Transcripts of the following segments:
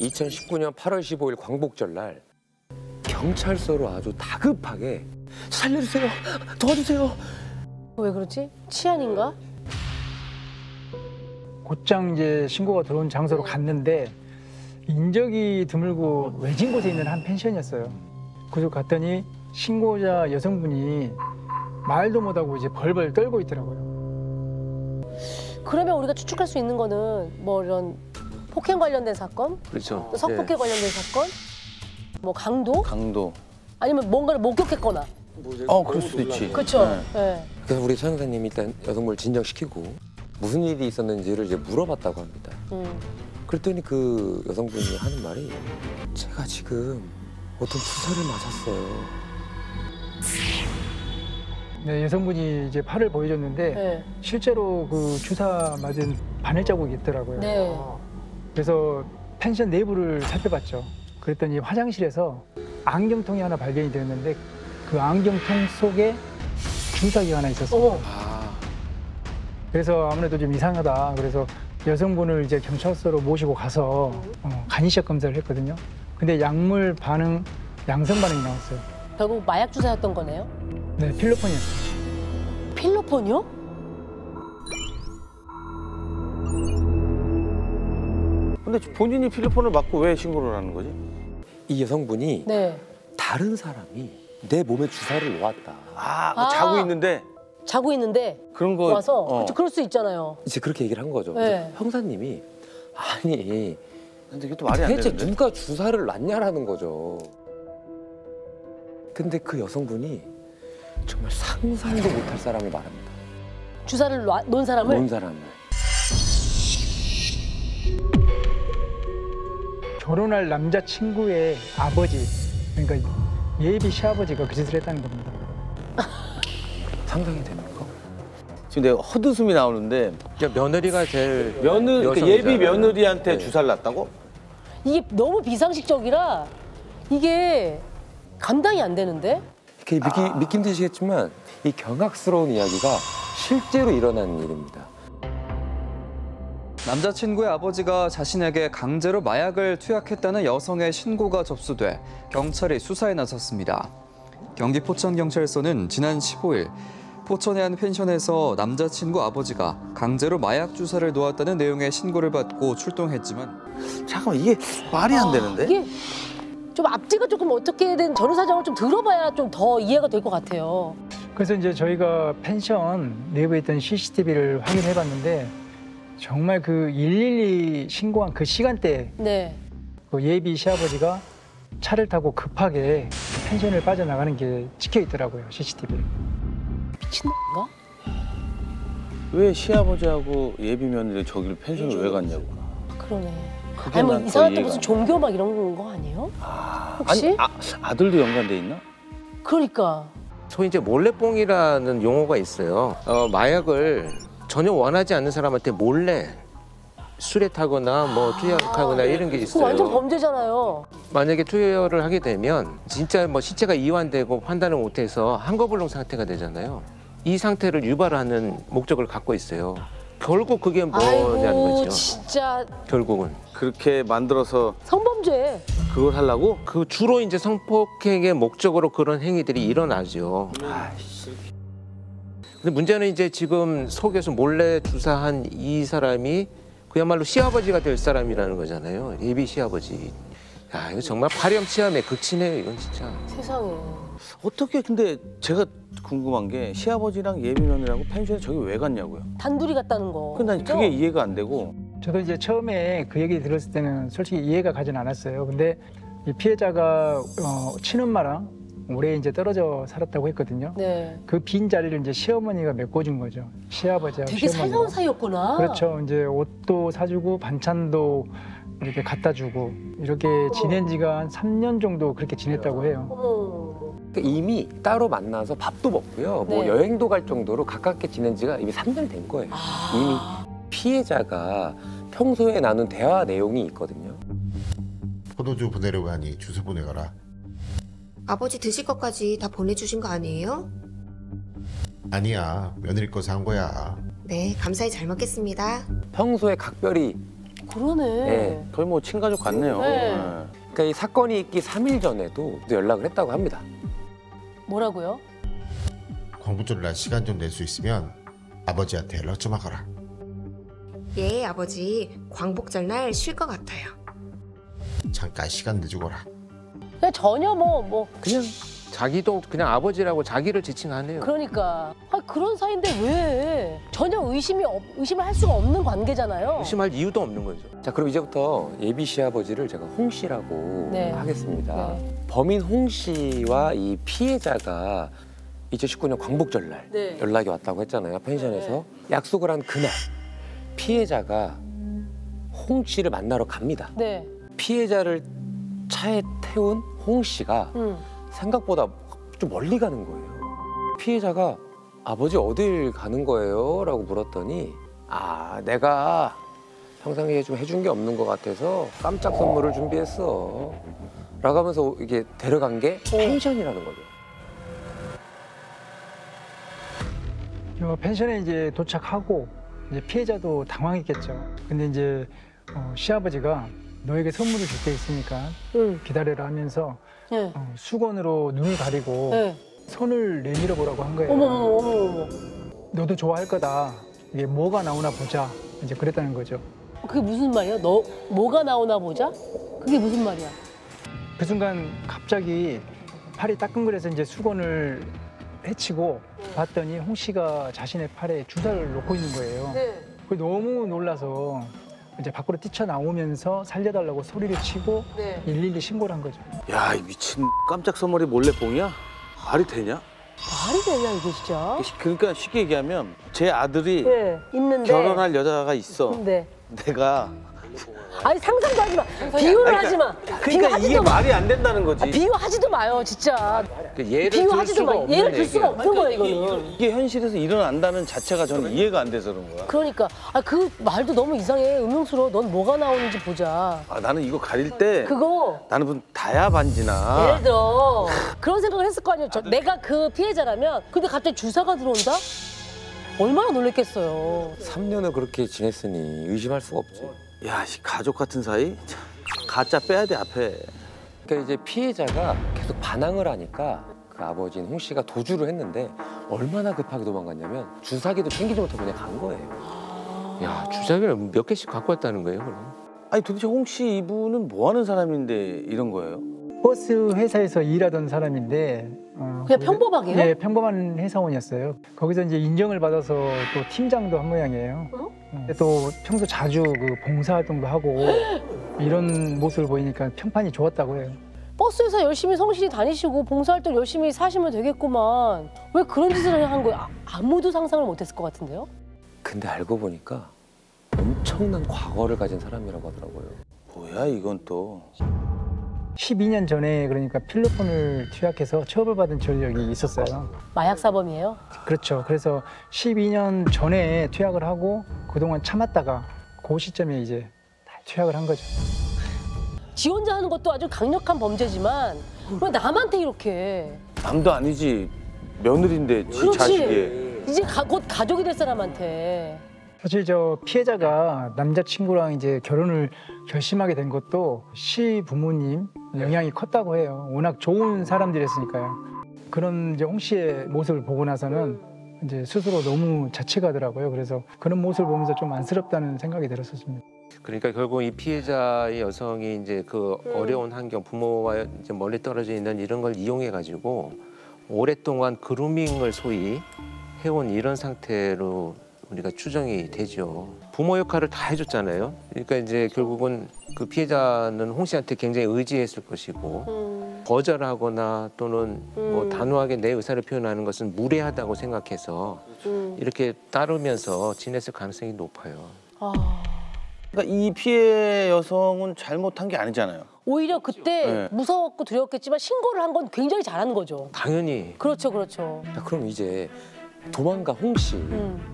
2019년 8월 15일 광복절 날 경찰서로 아주 다급하게 살려주세요, 도와주세요. 왜 그러지? 치안인가? 곧장 이제 신고가 들어온 장소로 갔는데 인적이 드물고 외진 곳에 있는 한 펜션이었어요. 그래서 갔더니 신고자 여성분이 말도 못하고 이제 벌벌 떨고 있더라고요. 그러면 우리가 추측할 수 있는 거는 뭐 이런 폭행 관련된 사건, 그렇죠. 또 성폭행 관련된 사건, 뭐 강도, 아니면 뭔가를 목격했거나. 그럴 수도 있지. 그렇죠. 네. 그래서 우리 서영사님이 일단 여성분을 진정시키고 무슨 일이 있었는지를 이제 물어봤다고 합니다. 그랬더니 그 여성분이 하는 말이 제가 지금 어떤 주사를 맞았어요. 네, 여성분이 이제 팔을 보여줬는데 네. 실제로 그 주사 맞은 바늘 자국이 있더라고요. 네. 그래서 펜션 내부를 살펴봤죠. 그랬더니 화장실에서 안경통이 하나 발견이 되었는데 그 안경통 속에 주사기가 하나 있었어요. 그래서 아무래도 좀 이상하다. 그래서 여성분을 이제 경찰서로 모시고 가서 간이식 검사를 했거든요. 근데 약물 반응, 양성 반응이 나왔어요. 결국 마약 주사였던 거네요? 네, 필로폰이었어요. 필로폰이요? 근데 본인이 필로폰을 맞고 왜 신고를 하는 거지? 이 여성분이 네. 다른 사람이 내 몸에 주사를 놓았다. 자고 있는데 자고 있는데 그런 거 와서 그렇죠, 그럴 수 있잖아요. 이제 그렇게 얘기를 한 거죠. 네. 그래서 형사님이 아니 근데 이게 또 말이 안 대체 되는데? 누가 주사를 놨냐라는 거죠. 근데 그 여성분이 정말 상상도 못할 사람을 말합니다. 주사를 놓은 사람을? 놓은 사람을. 결혼할 남자친구의 아버지, 그러니까 예비 시아버지가 그 짓을 했다는 겁니다. 상상이 됩니까? 지금 내가 헛웃음이 나오는데 그러니까 며느리가 제일 그러니까 예비 며느리한테 주사를 놨다고? 이게 너무 비상식적이라 이게 감당이 안 되는데? 이렇게 믿기 힘드시겠지만 이 경악스러운 이야기가 실제로 일어난 일입니다. 남자친구의 아버지가 자신에게 강제로 마약을 투약했다는 여성의 신고가 접수돼 경찰이 수사에 나섰습니다. 경기 포천경찰서는 지난 15일 포천의 한 펜션에서 남자친구 아버지가 강제로 마약 주사를 놓았다는 내용의 신고를 받고 출동했지만 잠깐만 이게 말이 안 되는데? 이게 좀 앞뒤가 조금 어떻게든 전후 사정을 좀 들어봐야 좀 더 이해가 될 것 같아요. 그래서 이제 저희가 펜션 내부에 있던 CCTV를 확인해봤는데 정말 그 112 신고한 그 시간대에 네. 그 예비 시아버지가 차를 타고 급하게 펜션을 빠져나가는 게 찍혀 있더라고요, CCTV에. 미친놈인가? 왜 시아버지하고 예비 며느리 저기를 펜션을 왜 갔냐고. 그러네. 그게 아니 뭐 난 더 이상한 또 이해가 무슨 안 돼. 종교 막 이런 거 아니에요? 혹시? 아니 아들도 연관돼 있나? 그러니까. 소위 이제 몰래뽕이라는 용어가 있어요. 마약을 전혀 원하지 않는 사람한테 몰래 수뢰타거나 뭐 투약하거나 이런 게 그거 있어요. 완전 범죄잖아요. 만약에 투여를 하게 되면 진짜 뭐 시체가 이완되고 판단을 못해서 한거불능 상태가 되잖아요. 이 상태를 유발하는 목적을 갖고 있어요. 결국 그게 뭐냐는 아이고 거죠. 진짜 결국은 그렇게 만들어서 성범죄. 그걸 하려고? 그 주로 이제 성폭행의 목적으로 그런 행위들이 일어나죠. 근데 문제는 이제 지금 속에서 몰래 주사한 이 사람이 그야말로 시아버지가 될 사람이라는 거잖아요. 예비 시아버지. 야, 이거 정말 파렴치함의 극치네요, 이건 진짜. 세상에. 어떻게 근데 제가 궁금한 게 시아버지랑 예비 며느리하고 펜션에 저기 왜 갔냐고요. 단둘이 갔다는 거. 근데 난 그죠? 그게 이해가 안 되고. 저도 이제 처음에 그 얘기 들었을 때는 솔직히 이해가 가진 않았어요. 근데 이 피해자가 친엄마랑 오래 이제 떨어져 살았다고 했거든요. 네. 그 빈 자리를 이제 시어머니가 메꿔준 거죠. 시아버지하고 되게 시어머니가. 살가운 사이였구나. 그렇죠. 이제 옷도 사주고 반찬도 이렇게 갖다 주고 이렇게 지낸 지가 한 3년 정도 그렇게 지냈다고 해요. 어머. 그러니까 이미 따로 만나서 밥도 먹고요. 뭐 네. 여행도 갈 정도로 가깝게 지낸 지가 이미 3년 된 거예요. 이미 피해자가 평소에 나눈 대화 내용이 있거든요. 포도주 보내려고 하니 주소 보내가라. 아버지 드실 것까지 다 보내주신 거 아니에요? 아니야, 며느리 거 산 거야. 네, 감사히 잘 먹겠습니다. 평소에 각별히 그러네. 네. 거의 뭐 친가족 같네요. 네. 그러니까 이 사건이 있기 3일 전에도 연락을 했다고 합니다. 뭐라고요? 광복절날 시간 좀 낼 수 있으면 아버지한테 연락 좀 하거라. 예, 아버지. 광복절날 쉴 것 같아요. 잠깐 시간 내주거라. 그냥 전혀 뭐 그냥 자기도 그냥 아버지라고 자기를 지칭하네요. 그러니까 그런 사이인데 왜 전혀 의심을 할 수가 없는 관계잖아요. 의심할 이유도 없는 거죠. 자, 그럼 이제부터 예비 시아버지를 제가 홍 씨라고 네. 하겠습니다. 네. 범인 홍 씨와 이 피해자가 2019년 광복절날 네. 연락이 왔다고 했잖아요. 펜션에서. 약속을 한 그날 피해자가 홍 씨를 만나러 갑니다. 네. 피해자를 차에 태운 홍 씨가 생각보다 좀 멀리 가는 거예요. 피해자가 아버지 어딜 가는 거예요? 라고 물었더니 내가 평상시에 좀 해준 게 없는 것 같아서 깜짝 선물을 준비했어. 라고 하면서 이게 데려간 게 펜션이라는 거죠. 펜션에 이제 도착하고 이제 피해자도 당황했겠죠. 근데 이제 시아버지가 너에게 선물을 줄 게 있으니까 기다려라 하면서 네. 수건으로 눈을 가리고 네. 손을 내밀어 보라고 한 거예요. 어머. 너도 좋아할 거다. 이게 뭐가 나오나 보자. 이제 그랬다는 거죠. 그게 무슨 말이야? 너 뭐가 나오나 보자? 그게 무슨 말이야? 그 순간 갑자기 팔이 따끔거려서 이제 수건을 헤치고 봤더니 홍 씨가 자신의 팔에 주사를 놓고 있는 거예요. 네. 그 너무 놀라서 이제 밖으로 뛰쳐나오면서 살려달라고 소리를 치고 네. 112 신고를 한 거죠. 야, 이 미친 깜짝 선물이 몰래 뽕이야? 말이 되냐? 말이 되냐 이게 진짜? 그러니까 쉽게 얘기하면 제 아들이 네. 있는데. 결혼할 여자가 있어. 네. 내가 아니 상상도 하지 마. 비유를 하지 마. 그러니까 비유하지도 이게 마. 말이 안 된다는 거지. 비유하지도 마요 진짜. 예를 들 비유하지도 수가 마. 없는 예를 들 수가 얘기야. 없는 거야 이거는. 이게 현실에서 일어난다는 자체가 저는 이해가 안 돼서 그런 거야. 그러니까 그 말도 너무 이상해. 음흉스러워. 넌 뭐가 나오는지 보자. 나는 이거 가릴 때 그거 나는 무슨 다야 반지나 예를 들어 그런 생각을 했을 거 아니에요. 내가 그 피해자라면 근데 갑자기 주사가 들어온다? 얼마나 놀랬겠어요. 3년을 그렇게 지냈으니 의심할 수가 없지. 야, 이 가족 같은 사이? 참, 가짜 빼야 돼 앞에. 그러니까 이제 피해자가 계속 반항을 하니까 그 아버지인 홍 씨가 도주를 했는데 얼마나 급하게 도망갔냐면 주사기도 챙기지 못하고 그냥 간 거예요. 야, 주사기를 몇 개씩 갖고 왔다는 거예요, 그럼? 아니 도대체 홍 씨 이분은 뭐 하는 사람인데 이런 거예요? 버스 회사에서 일하던 사람인데 그냥 평범하게요? 네, 평범한 회사원이었어요. 거기서 이제 인정을 받아서 또 팀장도 한 모양이에요. 또 평소 자주 그 봉사활동도 하고 이런 모습을 보이니까 평판이 좋았다고 해요. 버스에서 열심히 성실히 다니시고 봉사활동 열심히 사시면 되겠구만. 왜 그런 짓을 한 거예요? 아무도 상상을 못했을 것 같은데요? 근데 알고 보니까 엄청난 과거를 가진 사람이라고 하더라고요. 뭐야 이건 또. 12년 전에 그러니까 필로폰을 투약해서 처벌받은 전력이 있었어요. 마약 사범이에요? 그렇죠. 그래서 12년 전에 투약을 하고 그동안 참았다가 그 시점에 이제 다 투약을 한 거죠. 지 혼자 하는 것도 아주 강력한 범죄지만 왜 남한테 이렇게. 남도 아니지 며느리인데 지 그렇지. 자식이. 이제 곧 가족이 될 사람한테. 사실 저 피해자가 남자친구랑 이제 결혼을 결심하게 된 것도 시 부모님 영향이 컸다고 해요. 워낙 좋은 사람들이었으니까요. 그런 이제 홍 씨의 모습을 보고 나서는 이제 스스로 너무 자책하더라고요. 그래서 그런 모습을 보면서 좀 안쓰럽다는 생각이 들었었습니다. 그러니까 결국 이 피해자의 여성이 이제 그 어려운 환경, 부모와 이제 멀리 떨어져 있는 이런 걸 이용해 가지고 오랫동안 그루밍을 소위 해온 이런 상태로 우리가 추정이 되죠. 부모 역할을 다 해줬잖아요. 그러니까 이제 결국은 그 피해자는 홍 씨한테 굉장히 의지했을 것이고 거절하거나 또는 뭐 단호하게 내 의사를 표현하는 것은 무례하다고 생각해서 이렇게 따르면서 지냈을 가능성이 높아요. 그러니까 이 피해 여성은 잘못한 게 아니잖아요. 오히려 그때 네. 무서웠고 두려웠겠지만 신고를 한 건 굉장히 잘한 거죠. 당연히. 그렇죠, 그렇죠. 자, 그럼 이제 도망가 홍 씨.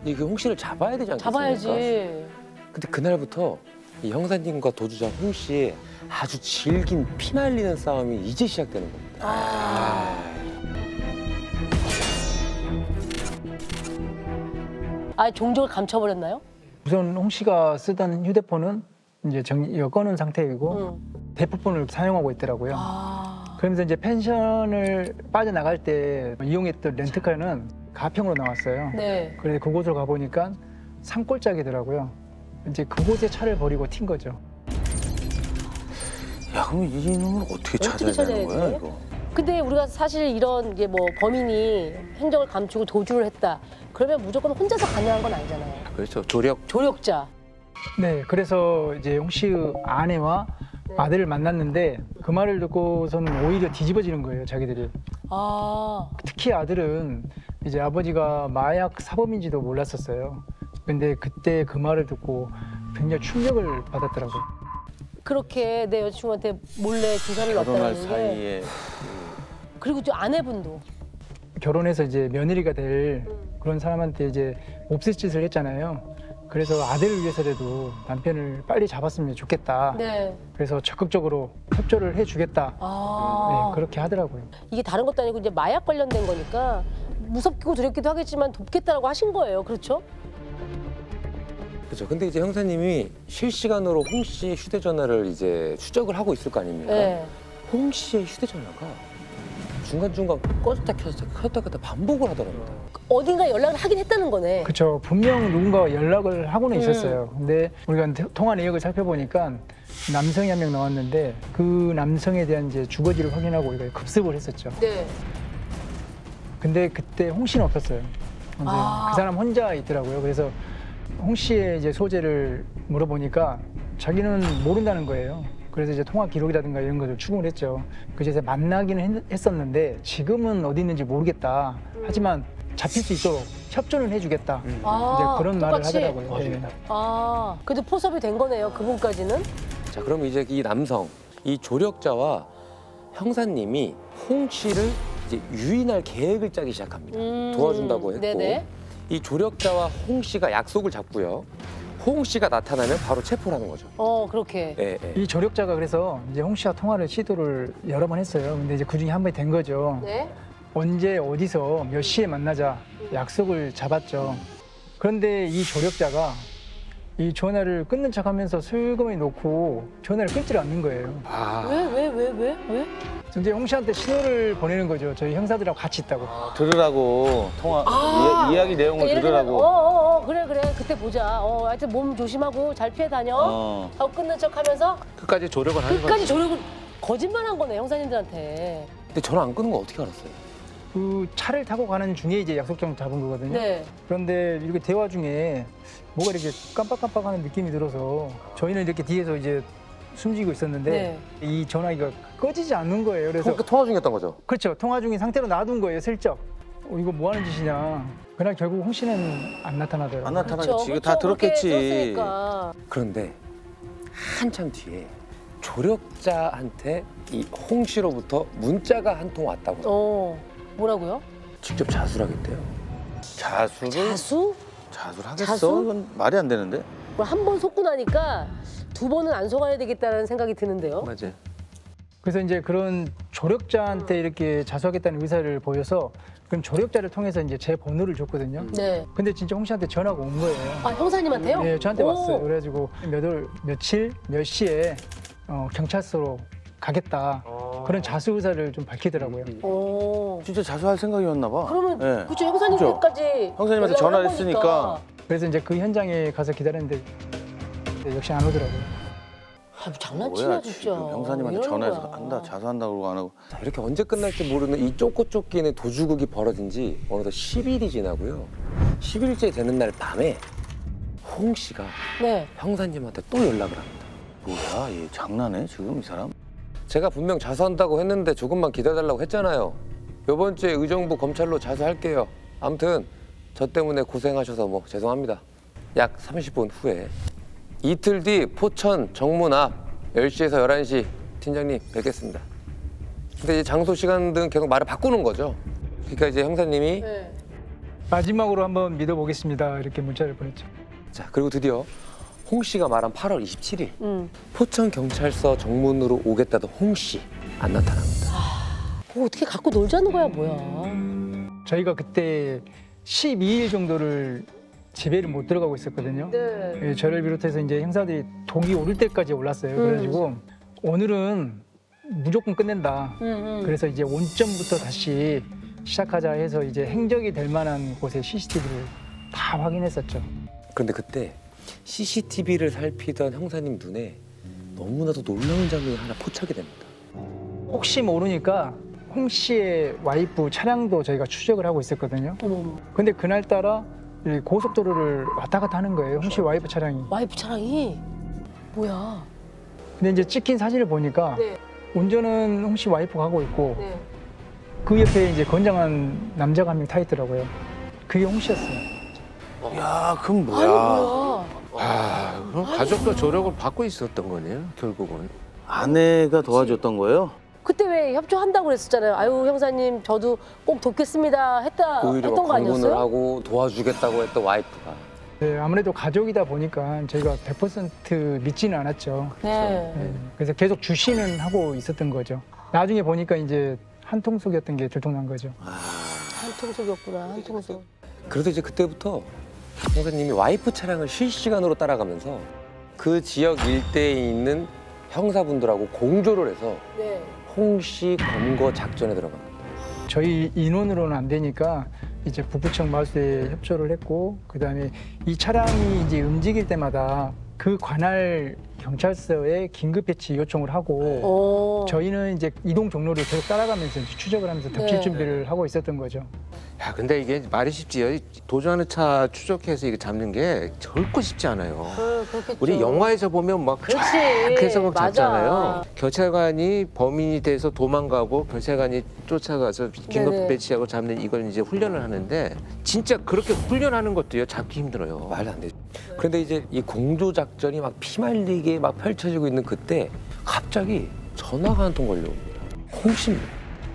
이게 홍 씨를 잡아야 되지 않겠습니까? 잡아야지. 근데 그날부터 이 형사님과 도주자 홍 씨의 아주 질긴 피말리는 싸움이 이제 시작되는 겁니다. 아, 종족을 감춰버렸나요? 우선 홍 씨가 쓰던 휴대폰은 이제 꺼놓은 상태이고 대포폰을 사용하고 있더라고요. 그러면서 이제 펜션을 빠져나갈 때 이용했던 렌트카는 가평으로 나왔어요. 네. 그래서 그곳으로 가보니까 산골짜기더라고요. 이제 그곳에 차를 버리고 튄 거죠. 야, 그럼 이놈을 어떻게 찾아야 되는 거야, 찾아야지? 이거? 근데 우리가 사실 이런 게 뭐 범인이 행적을 감추고 도주를 했다. 그러면 무조건 혼자서 가능한 건 아니잖아요. 그렇죠. 조력자. 네, 그래서 이제 홍 씨의 아내와 아들을 만났는데 그 말을 듣고서는 오히려 뒤집어지는 거예요, 자기들이. 아. 특히 아들은 이제 아버지가 마약 사범인지도 몰랐었어요. 근데 그때 그 말을 듣고 굉장히 충격을 받았더라고요. 그렇게 내 여자친구한테 몰래 주사를 결혼할 넣었다는 게. 사이에 그리고 또 아내분도. 결혼해서 이제 며느리가 될 그런 사람한테 이제 몹쓸 짓을 했잖아요. 그래서 아들을 위해서라도 남편을 빨리 잡았으면 좋겠다. 네. 그래서 적극적으로 협조를 해주겠다. 아. 네, 그렇게 하더라고요. 이게 다른 것도 아니고 이제 마약 관련된 거니까 무섭고 두렵기도 하겠지만 돕겠다라고 하신 거예요. 그렇죠? 그렇죠. 근데 이제 형사님이 실시간으로 홍 씨의 휴대전화를 이제 추적을 하고 있을 거 아닙니까? 네. 홍 씨의 휴대전화가 중간중간 꺼졌다 켰다 켰다 켰다 반복을 하더랍니다. 어딘가 연락을 하긴 했다는 거네. 그렇죠. 분명 누군가가 연락을 하고는 있었어요. 근데 우리가 통화 내역을 살펴보니까 남성이 한 명 나왔는데 그 남성에 대한 이제 주거지를 확인하고 우리가 급습을 했었죠. 네. 근데 그때 홍 씨는 없었어요. 근데 그 사람 혼자 있더라고요. 그래서 홍 씨의 이제 소재를 물어보니까 자기는 모른다는 거예요. 그래서 이제 통화 기록이라든가 이런 것을 추궁을 했죠. 그래서 만나기는 했었는데 지금은 어디 있는지 모르겠다. 하지만 잡힐 수 있도록 협조는 해주겠다. 이제 그런 말을 똑같이? 하더라고요. 네. 아, 그래도 포섭이 된 거네요. 그분까지는. 자, 그럼 이제 이 남성, 이 조력자와 형사님이 홍 씨를 이제 유인할 계획을 짜기 시작합니다. 도와준다고 했고 네네. 이 조력자와 홍 씨가 약속을 잡고요. 홍 씨가 나타나면 바로 체포를 하는 거죠. 그렇게. 예, 예. 이 조력자가 그래서 이제 홍 씨와 통화를 시도를 여러 번 했어요. 근데 이제 그 중에 한 번이 된 거죠. 네. 언제 어디서 몇 시에 만나자 약속을 잡았죠. 그런데 이 조력자가 이 전화를 끊는 척하면서 슬그머니 놓고 전화를 끊지를 않는 거예요. 왜? 이제 홍 씨한테 신호를 보내는 거죠. 저희 형사들하고 같이 있다고. 들으라고 통화 이야기 내용을 예를 들으라고. 들면, 그래. 그때 보자. 하여튼 몸 조심하고 잘 피해 다녀. 하고 끊는 척하면서 끝까지 조력을 하는 거죠. 끝까지 조력을 거짓말한 거네 형사님들한테. 근데 전화 안 끊는 거 어떻게 알았어요? 그 차를 타고 가는 중에 이제 약속장 잡은 거거든요. 네. 그런데 이렇게 대화 중에 뭐가 이렇게 깜빡깜빡하는 느낌이 들어서 저희는 이렇게 뒤에서 이제 숨지고 있었는데 네. 이 전화기가 꺼지지 않는 거예요. 그래서 통화 중이었던 거죠? 그렇죠. 통화 중인 상태로 놔둔 거예요. 슬쩍. 이거 뭐 하는 짓이냐. 그날 결국 홍 씨는 안 나타나더라고요. 안 나타나겠지. 그렇죠. 이거 다 그렇게 들었겠지. 들었으니까. 그런데 한참 뒤에 조력자한테 이 홍 씨로부터 문자가 한 통 왔다고. 뭐라고요? 직접 자수를 하겠대요. 자수를 자수? 자수를 하겠어? 자수? 이건 말이 안 되는데. 한 번 속고 나니까 두 번은 안 속아야 되겠다는 생각이 드는데요. 맞아요. 그래서 이제 그런 조력자한테 이렇게 자수하겠다는 의사를 보여서 그럼 조력자를 통해서 이제 제 번호를 줬거든요. 네. 근데 진짜 홍 씨한테 전화가 온 거예요. 아 형사님한테요? 네, 저한테 오. 왔어요. 그래가지고 며칠 몇 시에 경찰서로 가겠다. 그런 자수 의사를 좀 밝히더라고요. 오. 진짜 자수할 생각이었나 봐. 그러면 예. 그쵸 형사님께까지 형사님한테 연락을 전화를 한 했으니까. 거니까. 그래서 이제 그 현장에 가서 기다렸는데 역시 안 오더라고요. 장난치나 뭐야, 진짜. 지금 형사님한테 이러는 전화해서 거야. 한다 자수한다 그러고 안 하고. 자, 이렇게 언제 끝날지 모르는 이 쫓고 쫓기는 도주극이 벌어진 지 어느덧 10일이 지나고요. 10일째 되는 날 밤에 홍 씨가 네. 형사님한테 또 연락을 합니다. 뭐야, 얘 장난해 지금 이 사람? 제가 분명 자수한다고 했는데 조금만 기다려달라고 했잖아요. 이번 주에 의정부 검찰로 자수할게요. 아무튼 저 때문에 고생하셔서 뭐 죄송합니다. 약 30분 후에 이틀 뒤 포천 정문 앞 10시에서 11시 팀장님 뵙겠습니다. 근데 이제 장소 시간 등 계속 말을 바꾸는 거죠. 그러니까 이제 형사님이 네. 마지막으로 한번 믿어보겠습니다. 이렇게 문자를 보냈죠. 자, 그리고 드디어 홍 씨가 말한 8월 27일 포천 경찰서 정문으로 오겠다던 홍 씨 안 나타납니다. 어떻게 갖고 놀자는 거야 뭐야. 저희가 그때 12일 정도를 집에를 못 들어가고 있었거든요. 네. 예, 저를 비롯해서 이제 형사들이 독이 오를 때까지 올랐어요. 그래가지고 오늘은 무조건 끝낸다. 그래서 이제 원점부터 다시 시작하자 해서 이제 행적이 될 만한 곳에 CCTV를 다 확인했었죠. 그런데 그때 CCTV를 살피던 형사님 눈에 너무나도 놀라운 장면이 하나 포착이 됩니다. 혹시 모르니까 홍 씨의 와이프 차량도 저희가 추적을 하고 있었거든요. 어머. 근데 그날따라 이 고속도로를 왔다 갔다 하는 거예요. 홍 씨 와이프 차량이. 와이프 차량이 뭐야? 근데 이제 찍힌 사진을 보니까 네. 운전은 홍 씨 와이프가 하고 있고 네. 그 옆에 이제 건장한 남자가 한 명 타 있더라고요. 그게 홍 씨였어요. 야, 그럼 뭐야? 아니 뭐야? 아, 그럼 가족도 조력을 받고 있었던 거네요, 결국은. 아내가 도와줬던 거예요? 그때 왜 협조한다고 그랬었잖아요. 아유 형사님 저도 꼭 돕겠습니다 오히려 했던 거 방문을 아니었어요? 하고 도와주겠다고 했던 와이프가. 네, 아무래도 가족이다 보니까 저희가 100% 믿지는 않았죠. 네. 네, 그래서 계속 주시는 하고 있었던 거죠. 나중에 보니까 이제 한통속이었던 게 들통난 거죠. 한통속이었구나. 한통속. 그래서 이제 그때부터 형사님이 와이프 차량을 실시간으로 따라가면서 그 지역 일대에 있는 형사분들하고 공조를 해서 네. 홍 씨 검거 작전에 들어갑니다. 저희 인원으로는 안 되니까 이제 북부청 마수에 협조를 했고 그다음에 이 차량이 이제 움직일 때마다 그 관할 경찰서에 긴급 배치 요청을 하고 저희는 이제 이동 경로를 계속 따라가면서 이제 추적을 하면서 덮칠 네. 준비를 하고 있었던 거죠. 야, 근데 이게 말이 쉽지요. 도주하는 차 추적해서 이거 잡는 게 결코 쉽지 않아요. 그렇겠죠. 우리 영화에서 보면 막 그렇지. 쫙 해서 막 맞아. 잡잖아요. 경찰관이 범인이 돼서 도망가고 경찰관이 쫓아가서 긴급 네네. 배치하고 잡는 이걸 이제 훈련을 하는데 진짜 그렇게 훈련하는 것도요 잡기 힘들어요. 말도 안 되죠. 그런데 이제 이 공조 작전이 막 피말리게 막 펼쳐지고 있는 그때 갑자기 전화가 한 통 걸려옵니다. 홍 씨입니다.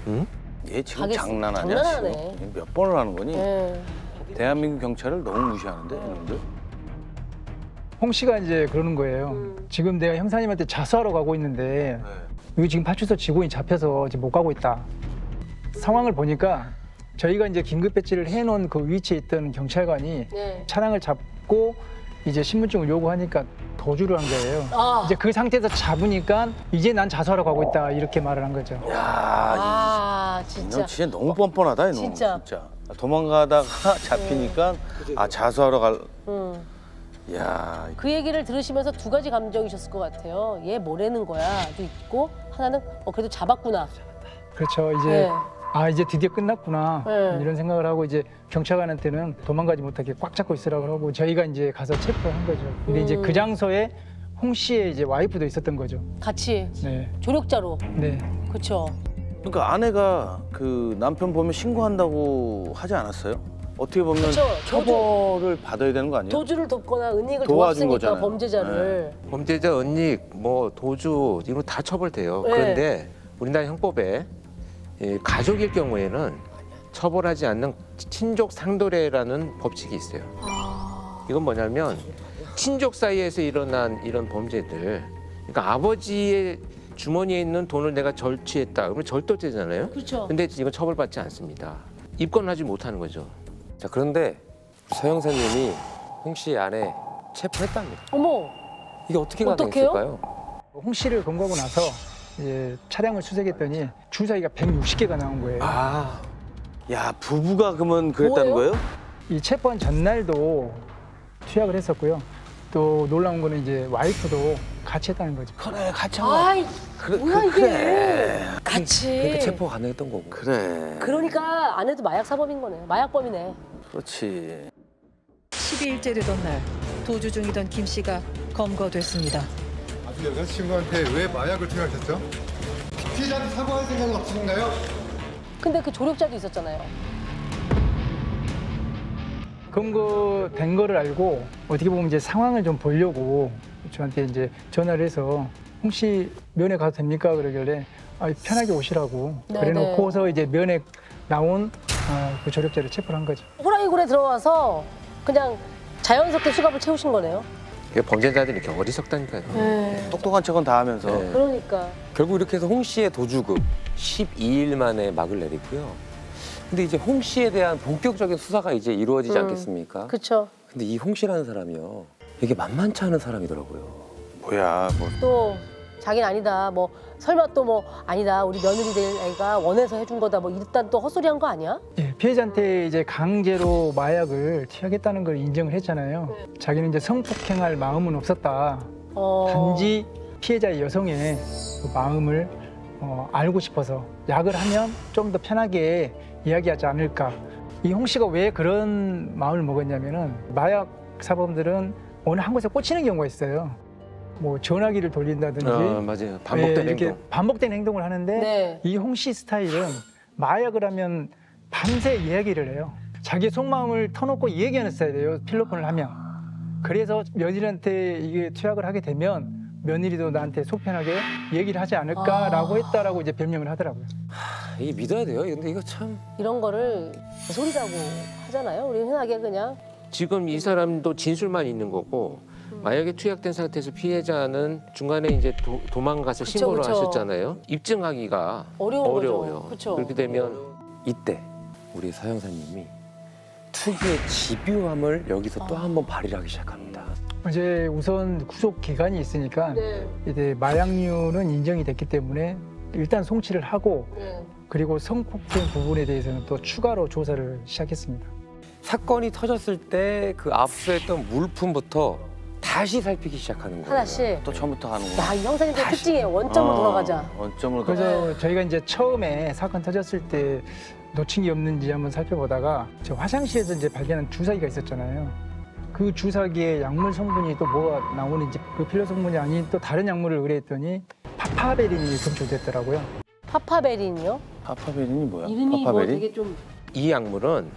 응? 얘 지금 가게- 장난하냐? 장난하네. 지금? 몇 번을 하는 거니? 네. 대한민국 경찰을 너무 무시하는데 이놈들? 홍 씨가 이제 그러는 거예요. 지금 내가 형사님한테 자수하러 가고 있는데 여기 지금 파출소 직원이 잡혀서 지금 못 가고 있다. 상황을 보니까 저희가 이제 긴급 배치를 해놓은 그 위치에 있던 경찰관이 네. 차량을 잡고 이제 신분증을 요구하니까 도주를 한 거예요. 아. 이제 그 상태에서 잡으니까 이제 난 자수하러 가고 있다 이렇게 말을 한 거죠. 야, 아 이놈 진짜. 진짜 너무 뻔뻔하다 이놈. 진짜. 도망가다가 잡히니까 아 자수하러 갈. 응. 야, 그 얘기를 들으시면서 두 가지 감정이셨을 것 같아요. 얘 뭐라는 거야도 있고 하나는 그래도 잡았구나. 그렇죠. 이제 네. 아 이제 드디어 끝났구나 네. 이런 생각을 하고 이제 경찰관한테는 도망가지 못하게 꽉 잡고 있으라고 하고 저희가 이제 가서 체포한 거죠. 근데 이제 그 장소에 홍 씨의 이제 와이프도 있었던 거죠. 같이 네, 조력자로. 네. 그렇죠. 그러니까 아내가 그 남편 보면 신고한다고 하지 않았어요? 어떻게 보면 그쵸, 처벌을 받아야 되는 거 아니에요? 도주를 돕거나 은닉을 도와준 도왔으니까 거잖아요. 범죄자를. 범죄자 은닉, 뭐 도주 이런 거 다 처벌돼요. 네. 그런데 우리나라 형법에 이 가족일 경우에는 처벌하지 않는 친족 상도례라는 법칙이 있어요. 이건 뭐냐면 친족 사이에서 일어난 이런 범죄들, 그러니까 아버지의 주머니에 있는 돈을 내가 절취했다, 그러면 절도죄잖아요. 그렇죠. 근데 이건 처벌받지 않습니다. 입건하지 못하는 거죠. 자, 그런데 서 형사님이 홍 씨의 아내 체포했답니다. 어머. 이게 어떻게 어떡해요? 가능했을까요? 홍 씨를 검거하고 나서 이제 차량을 수색했더니 주사위가 160개가 나온 거예요. 아, 야 부부가 그러면 그랬다는 뭐예요? 거예요? 이 체포한 전날도 투약을 했었고요. 또 놀라운 거는 이제 와이프도 같이 했다는 거죠. 그래 같이 한 거야. 아이 그래, 뭐야 이게. 그래. 같이. 그러니까 체포가 가능했던 거고. 그래. 그러니까 아내도 마약 사범인 거네. 마약범이네. 그렇지. 12일째 되던 날 도주 중이던 김 씨가 검거됐습니다. 아주 여자친구한테 왜 마약을 투약했죠? 피해자한테 사과할 생각은 없으신가요? 근데 그 조력자도 있었잖아요. 검거된 거를 알고 어떻게 보면 이제 상황을 좀 보려고 저한테 이제 전화를 해서 홍 씨 면회 가도 됩니까? 그러길래 편하게 오시라고 네, 그래놓고서 이제 면회 나온 그 조력자를 체포를 한 거죠. 호랑이굴에 들어와서 그냥 자연스럽게 수갑을 채우신 거네요. 이게 범죄자들이 이렇게 어리석다니까요. 네. 똑똑한 척은 다 하면서. 네. 그러니까. 결국 이렇게 해서 홍 씨의 도주급 12일 만에 막을 내리고요. 근데 이제 홍 씨에 대한 본격적인 수사가 이제 이루어지지 않겠습니까? 그렇죠. 근데 이 홍 씨라는 사람이요. 이게 만만치 않은 사람이더라고요. 뭐야 뭐. 또 자기는 아니다. 뭐 설마 또 뭐 아니다. 우리 며느리 될 애가 원해서 해준 거다. 뭐 일단 또 헛소리한 거 아니야? 예, 피해자한테 이제 강제로 마약을 투약했다는 걸 인정을 했잖아요. 자기는 이제 성폭행할 마음은 없었다. 단지 피해자의 여성의 그 마음을 알고 싶어서 약을 하면 좀 더 편하게 이야기하지 않을까. 이 홍 씨가 왜 그런 마음을 먹었냐면은 마약 사범들은 어느 한 곳에 꽂히는 경우가 있어요. 뭐 전화기를 돌린다든지 맞아요. 반복된 이렇게 행동. 반복된 행동을 하는데 네. 이 홍 씨 스타일은 마약을 하면 밤새 이야기를 해요. 자기 속마음을 터놓고 얘기하는 스타일이에요. 필로폰을 하면. 그래서 며느리한테 이게 투약을 하게 되면 며느리도 나한테 속편하게 얘기를 하지 않을까라고 했다라고 이제 변명을 하더라고요. 이게 믿어야 돼요. 근데 이거 참 이런 거를 소리라고 하잖아요. 우리 흔하게 그냥. 지금 이 사람도 진술만 있는 거고 마약에 투약된 상태에서 피해자는 중간에 이제 도망가서 그쵸, 신고를 그쵸. 하셨잖아요. 입증하기가 어려운 어려워요. 거죠. 그쵸. 그렇게 되면 이때 우리 서 형사님이 특유의 집요함을 여기서 또 한 번 발휘를 하기 시작합니다. 이제 우선 구속 기간이 있으니까 네. 이제 마약류는 인정이 됐기 때문에 일단 송치를 하고 그리고 성폭행 부분에 대해서는 또 추가로 조사를 시작했습니다. 사건이 터졌을 때 그 압수했던 물품부터 다시 살피기 시작하는 거예요. 하나씩. 또 처음부터 하는 거. 야, 이 형사님들 특징이에요. 원점으로 돌아가자. 원점으로 그래서 저희가 이제 처음에 사건 터졌을 때 놓친 게 없는지 한번 살펴보다가 저 화장실에서 이제 발견한 주사기가 있었잖아요. 그 주사기에 약물 성분이 또 뭐가 나오는지 그 필러 성분이 아닌 또 다른 약물을 의뢰했더니 파파베린이 검출됐더라고요. 파파베린이요? 파파베린이 뭐야? 이름이 뭐 파파베린? 되게 좀 이 약물은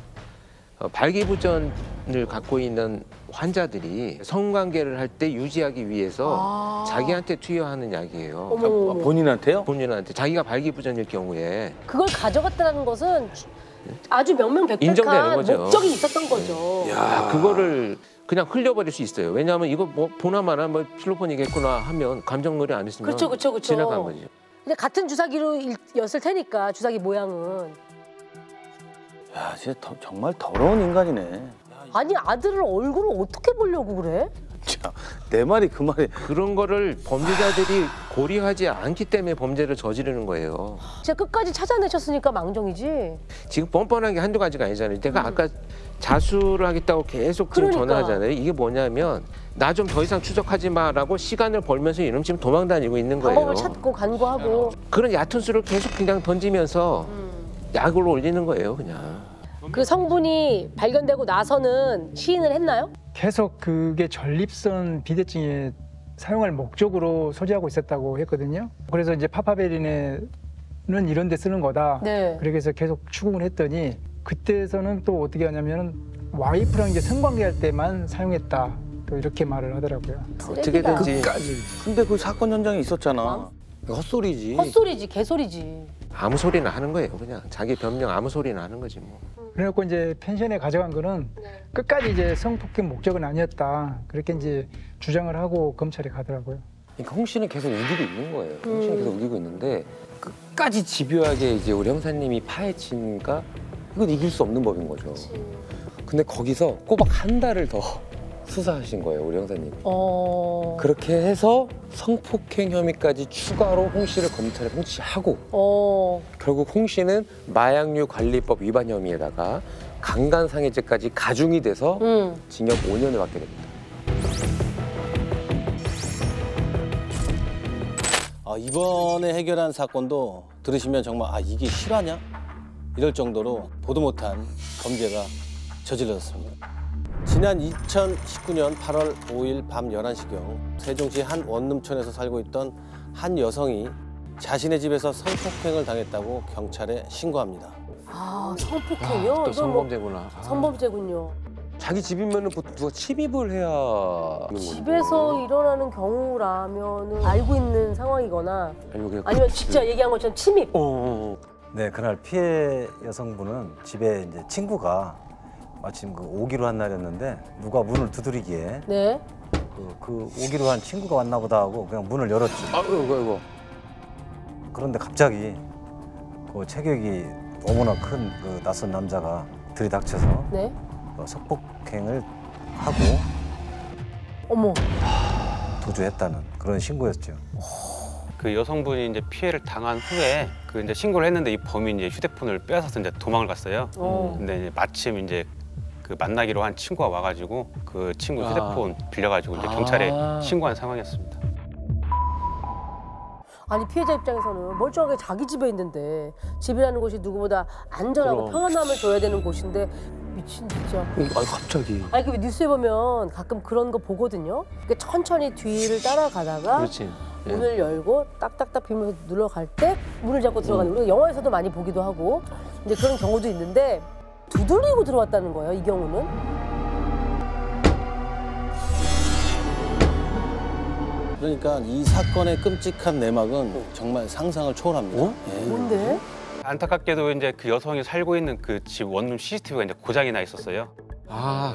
발기부전을 갖고 있는 환자들이 성관계를 할 때 유지하기 위해서 자기한테 투여하는 약이에요. 어머, 어머. 본인한테요? 본인한테 자기가 발기부전일 경우에 그걸 가져갔다는 것은 아주 인정되는 명명백백한 거죠. 목적이 있었던 거죠. 그거를 그냥 흘려버릴 수 있어요. 왜냐하면 이거 뭐 보나마나 뭐 필로폰이겠구나 하면 감정놀이 안 했으면 그렇죠, 그렇죠, 그렇죠. 지나간 거죠. 근데 같은 주사기로였을 테니까 주사기 모양은. 야, 진짜 정말 더러운 인간이네. 아니 아들을 얼굴을 어떻게 보려고 그래? 자, 내 말이 그 말이. 그런 거를 범죄자들이 고려하지 않기 때문에 범죄를 저지르는 거예요. 진짜 끝까지 찾아내셨으니까 망정이지. 지금 뻔뻔한 게 한두 가지가 아니잖아요. 내가 아까 자수를 하겠다고 계속 지금 그러니까. 전화하잖아요. 이게 뭐냐면 나 좀 더 이상 추적하지 마라고 시간을 벌면서 이놈 지금 도망 다니고 있는 거예요. 방법을 찾고 간구하고. 그런 얕은 수를 계속 그냥 던지면서 약을 올리는 거예요, 그냥. 그 성분이 발견되고 나서는 시인을 했나요? 계속 그게 전립선 비대증에 사용할 목적으로 소지하고 있었다고 했거든요. 그래서 이제 파파베린은 이런 데 쓰는 거다. 네. 그래서 계속 추궁을 했더니 그때에서는 또 어떻게 하냐면 와이프랑 이제 성관계할 때만 사용했다. 또 이렇게 말을 하더라고요. 어떻게든지. 근데 그 사건 현장에 있었잖아. 헛소리지. 헛소리지, 개소리지. 아무 소리나 하는 거예요, 그냥. 자기 변명 아무 소리나 하는 거지 뭐. 그래갖고 이제 펜션에 가져간 거는 끝까지 이제 성폭행 목적은 아니었다. 그렇게 이제 주장을 하고 검찰에 가더라고요. 그러니까 홍 씨는 계속 우기고 있는 거예요. 홍 씨는 계속 우기고 있는데 끝까지 집요하게 이제 우리 형사님이 파헤치니까 이건 이길 수 없는 법인 거죠. 근데 거기서 꼬박 한 달을 더 수사하신 거예요, 우리 형사님. 그렇게 해서 성폭행 혐의까지 추가로 홍 씨를 검찰에 송치하고 결국 홍 씨는 마약류 관리법 위반 혐의에다가 강간상해죄까지 가중이 돼서 징역 5년을 받게 됩니다. 이번에 해결한 사건도 들으시면 정말 이게 실화냐? 이럴 정도로 보도 못한 범죄가 저질러졌습니다. 지난 2019년 8월 5일 밤 11시경 세종시 한 원룸촌에서 살고 있던 한 여성이 자신의 집에서 성폭행을 당했다고 경찰에 신고합니다. 성폭행이요? 또 이건 성범죄구나. 뭐 성범죄군요. 자기 집이면은 누가 침입을 해야 집에서 일어나는 경우라면은 알고 있는 상황이거나 아니면 진짜 얘기한 것처럼 침입. 네, 그날 피해 여성분은 집에 이제 친구가 마침 오기로 한 날이었는데 누가 문을 두드리기에 네. 그 오기로 한 친구가 왔나 보다 하고 그냥 문을 열었죠. 아이고. 그런데 갑자기 그 체격이 너무나 큰 그 낯선 남자가 들이닥쳐서 네. 성폭행을 하고 어머. 도주했다는 그런 신고였죠. 그 여성분이 이제 피해를 당한 후에 그 이제 신고를 했는데 이 범인이 이제 휴대폰을 빼앗아서 이제 도망을 갔어요. 근데 이제 마침 이제 그 만나기로 한 친구가 와가지고 그 친구 휴대폰 빌려가지고 이제 경찰에 신고한 상황이었습니다. 아니 피해자 입장에서는 멀쩡하게 자기 집에 있는데 집이라는 곳이 누구보다 안전하고 그럼. 평안함을 줘야 되는 곳인데 미친 진짜. 아니 갑자기. 아니 그 뉴스에 보면 가끔 그런 거 보거든요. 그러니까 천천히 뒤를 따라가다가 그렇지. 예. 문을 열고 딱딱딱 비면서 눌러갈 때 문을 잡고 들어가는 우리가 영화에서도 많이 보기도 하고 이제 그런 경우도 있는데 두드리고 들어왔다는 거예요. 이 경우는. 그러니까 이 사건의 끔찍한 내막은 정말 상상을 초월합니다. 예. 뭔데? 안타깝게도 이제 그 여성이 살고 있는 그 집 원룸 CCTV가 이제 고장이 나 있었어요.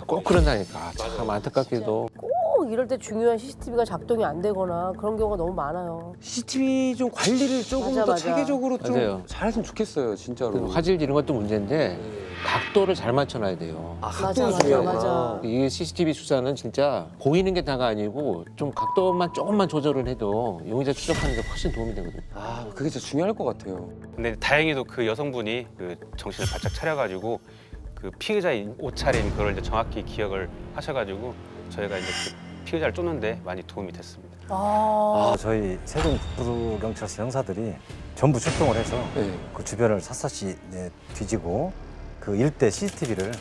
꼭 그런다니까. 참 안타깝게도. 꼭 이럴 때 중요한 CCTV가 작동이 안 되거나 그런 경우가 너무 많아요. CCTV 좀 관리를 조금 맞아, 더 맞아. 체계적으로 좀 맞아요. 잘했으면 좋겠어요, 진짜로. 그 화질 이런 것도 문제인데 각도를 잘 맞춰놔야 돼요. 맞아 맞아 맞아. 이 CCTV 수사는 진짜 보이는 게 다가 아니고 좀 각도만 조금만 조절을 해도 용의자 추적하는 데 훨씬 도움이 되거든요. 아, 그게 진짜 중요할 것 같아요. 근데 다행히도 그 여성분이 그 정신을 바짝 차려가지고 그 피해자의 옷차림 그걸 이제 정확히 기억을 하셔가지고 저희가 이제 그 피해자를 쫓는데 많이 도움이 됐습니다. 저희 세종 북부경찰서 형사들이 전부 출동을 해서 네. 그 주변을 샅샅이 뒤지고 그 일대 CCTV를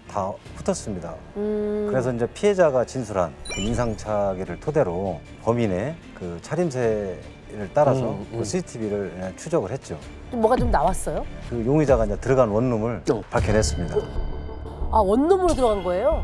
다 훑었습니다. 그래서 이제 피해자가 진술한 그 인상착의를 토대로 범인의 그 차림새를 따라서 그 CCTV를 추적을 했죠. 좀 뭐가 좀 나왔어요? 그 용의자가 이제 들어간 원룸을 밝혀냈습니다. 아 원룸으로 들어간 거예요?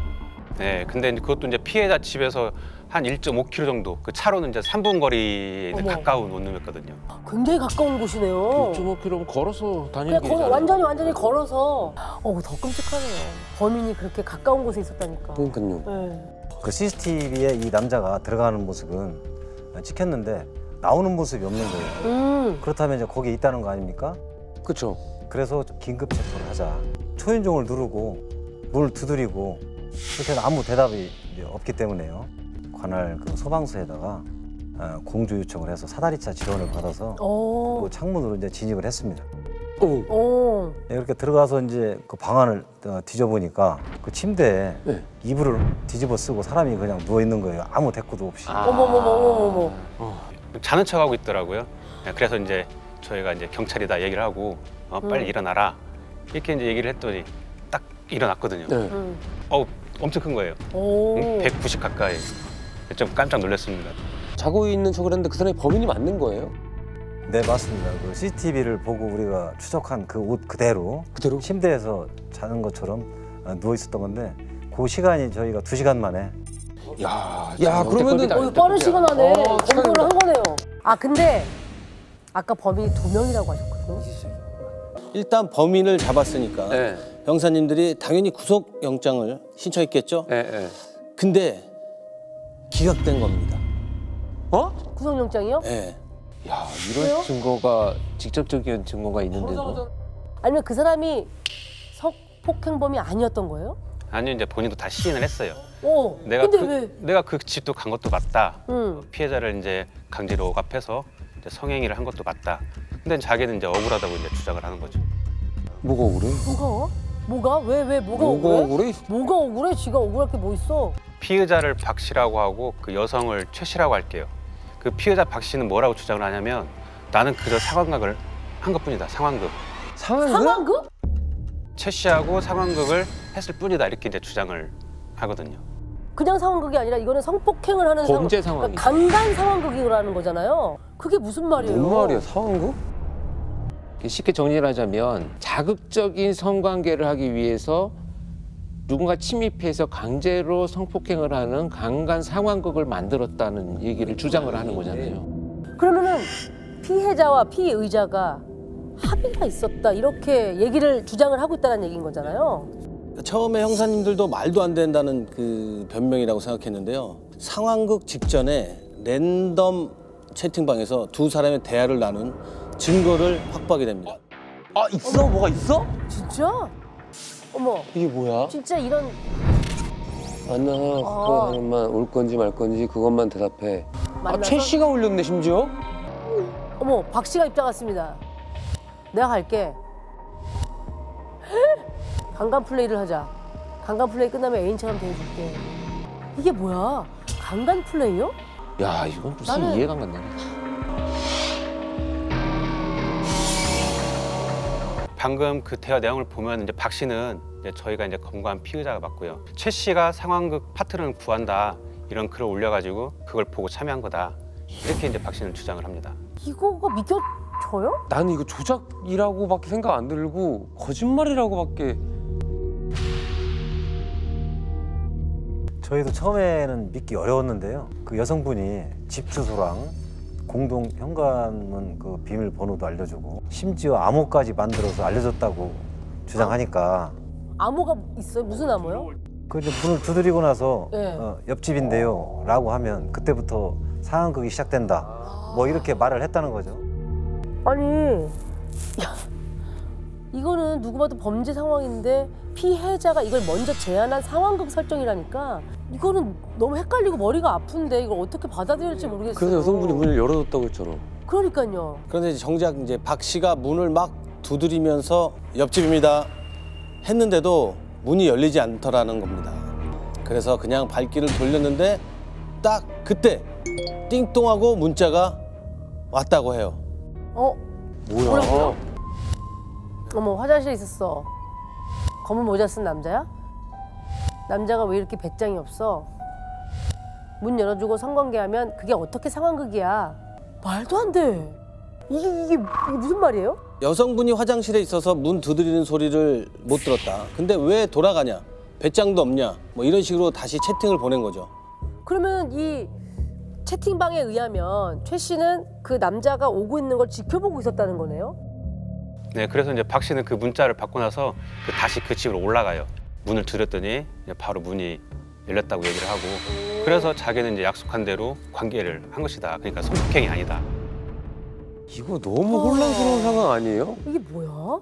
네, 근데 이제 그것도 이제 피해자 집에서 한 1.5km 정도, 그 차로는 이제 3분 거리에 이제 어머. 가까운 원룸이었거든요. 굉장히 가까운 곳이네요. 1.5km 걸어서 그냥 다니는 길이잖아요. 완전히 걸어서. 더 끔찍하네요. 범인이 그렇게 가까운 곳에 있었다니까. 그러니까요. 네. 그 CCTV에 이 남자가 들어가는 모습은 찍혔는데 나오는 모습이 없는 거예요. 그렇다면 이제 거기에 있다는 거 아닙니까? 그렇죠. 그래서 긴급 체포를 하자. 초인종을 누르고 문을 두드리고 그렇게 해서 아무 대답이 이제 없기 때문에요. 관할 그 소방서에다가 공조 요청을 해서 사다리차 지원을 받아서 그 창문으로 이제 진입을 했습니다. 네, 이렇게 들어가서 이제 그 방안을 뒤져보니까 그 침대에 이불을 뒤집어 쓰고 사람이 그냥 누워 있는 거예요. 아무 대꾸도 없이. 어머머머머머. 자는 척하고 있더라고요. 네, 그래서 이제 저희가 이제 경찰이다 얘기를 하고 빨리 일어나라 이렇게 이제 얘기를 했더니 딱 일어났거든요. 엄청 큰 거예요. 190 가까이. 좀 깜짝 놀랐습니다. 자고 있는 척을 했는데 그 사람이 범인이 맞는 거예요? 네, 맞습니다. 그 CCTV를 보고 우리가 추적한 그 옷 그대로 침대에서 자는 것처럼 누워 있었던 건데 그 시간이 저희가 2시간 만에. 야 그러면은 빠른 시간 안에 검거를 한 거네요. 아 근데 아까 범인이 2명이라고 하셨거든요. 일단 범인을 잡았으니까 형사님들이 당연히 구속영장을 신청했겠죠? 근데 기각된 겁니다. 구속영장이요? 네. 야, 이런 증거가 직접적인 증거가 있는데도. 아니면 그 사람이 성폭행범이 아니었던 거예요? 아니요, 이제 본인도 다 시인을 했어요. 근데 내가 그 집도 간 것도 맞다. 피해자를 이제 강제로 억압해서 이제 성행위를 한 것도 맞다. 근데 자기는 이제 억울하다고 이제 주장을 하는 거죠. 뭐가 억울해? 뭐가? 왜 뭐가 억울해? 뭐가 억울해? 지가 억울할 게 뭐 있어? 피해자를 박 씨라고 하고 그 여성을 최 씨라고 할게요. 그 피해자 박 씨는 뭐라고 주장을 하냐면 나는 그저 상황극을 한 것뿐이다. 상황극. 상황극? 최 씨하고 상황극을 했을 뿐이다. 이렇게 이제 주장을 하거든요. 그냥 상황극이 아니라 이거는 성폭행을 하는 범죄 그러니까 강간 상황극이라는 거잖아요. 그게 무슨 말이에요? 뭔 말이야, 상황극? 쉽게 정리를 하자면 자극적인 성관계를 하기 위해서 누군가 침입해서 강제로 성폭행을 하는 강간 상황극을 만들었다는 얘기를 주장을 하는 거잖아요. 그러면은 피해자와 피의자가 합의가 있었다 이렇게 얘기를 주장을 하고 있다는 얘기인 거잖아요. 처음에 형사님들도 말도 안 된다는 그 변명이라고 생각했는데요. 상황극 직전에 랜덤 채팅방에서 두 사람의 대화를 나눈 증거를 확보하게 됩니다. 아, 있어? 뭐가 있어? 진짜? 어머. 이게 뭐야? 진짜 이런 만나서 그거 하나만 올 건지 말 건지 그것만 대답해. 만나서? 최 씨가 올렸네 심지어? 어머, 박 씨가 입장 왔습니다. 내가 갈게. 강간 플레이를 하자. 강간 플레이 끝나면 애인처럼 대해줄게. 이게 뭐야? 강간 플레이요? 야, 이건 무슨 나는- 이해가 안 갔네. 방금 그 대화 내용을 보면 이제 박 씨는 이제 저희가 이제 검거한 피의자가 맞고요. 최 씨가 상황극 파트너를 구한다 이런 글을 올려가지고 그걸 보고 참여한 거다. 이렇게 이제 박 씨는 주장을 합니다. 이거가 믿겨져요? 나는 이거 조작이라고밖에 생각 안 들고 거짓말이라고밖에. 저희도 처음에는 믿기 어려웠는데요. 그 여성분이 집 주소랑 공동 현관문 그 비밀번호도 알려주고 심지어 암호까지 만들어서 알려줬다고 주장하니까 암호가 있어요? 무슨 암호요? 그 이제 문을 두드리고 나서 네. 옆집인데요 라고 하면 그때부터 상황극이 시작된다 뭐 이렇게 말을 했다는 거죠. 아니, 야, 이거는 누구 봐도 범죄 상황인데 피해자가 이걸 먼저 제안한 상황극 설정이라니까 이거는 너무 헷갈리고 머리가 아픈데 이걸 어떻게 받아들일지 모르겠어요. 그래서 여성분이 문을 열어줬다고 했잖아. 그러니까요. 그런데 이제 정작 이제 박 씨가 문을 막 두드리면서 옆집입니다 했는데도 문이 열리지 않더라는 겁니다. 그래서 그냥 발길을 돌렸는데 딱 그때 띵동하고 문자가 왔다고 해요. 뭐야? 어머, 화장실에 있었어. 검은 모자 쓴 남자야? 남자가 왜 이렇게 배짱이 없어? 문 열어주고 성관계하면 그게 어떻게 상황극이야? 말도 안 돼. 이게 무슨 말이에요? 여성분이 화장실에 있어서 문 두드리는 소리를 못 들었다. 근데 왜 돌아가냐? 배짱도 없냐? 뭐 이런 식으로 다시 채팅을 보낸 거죠. 그러면 이 채팅방에 의하면 최 씨는 그 남자가 오고 있는 걸 지켜보고 있었다는 거네요? 네, 그래서 이제 박 씨는 그 문자를 받고 나서 다시 그 집으로 올라가요. 문을 두드렸더니 이제 바로 문이 열렸다고 얘기를 하고 그래서 자기는 이제 약속한 대로 관계를 한 것이다. 그러니까 성폭행이 아니다. 이거 너무 혼란스러운 상황 아니에요? 이게 뭐야?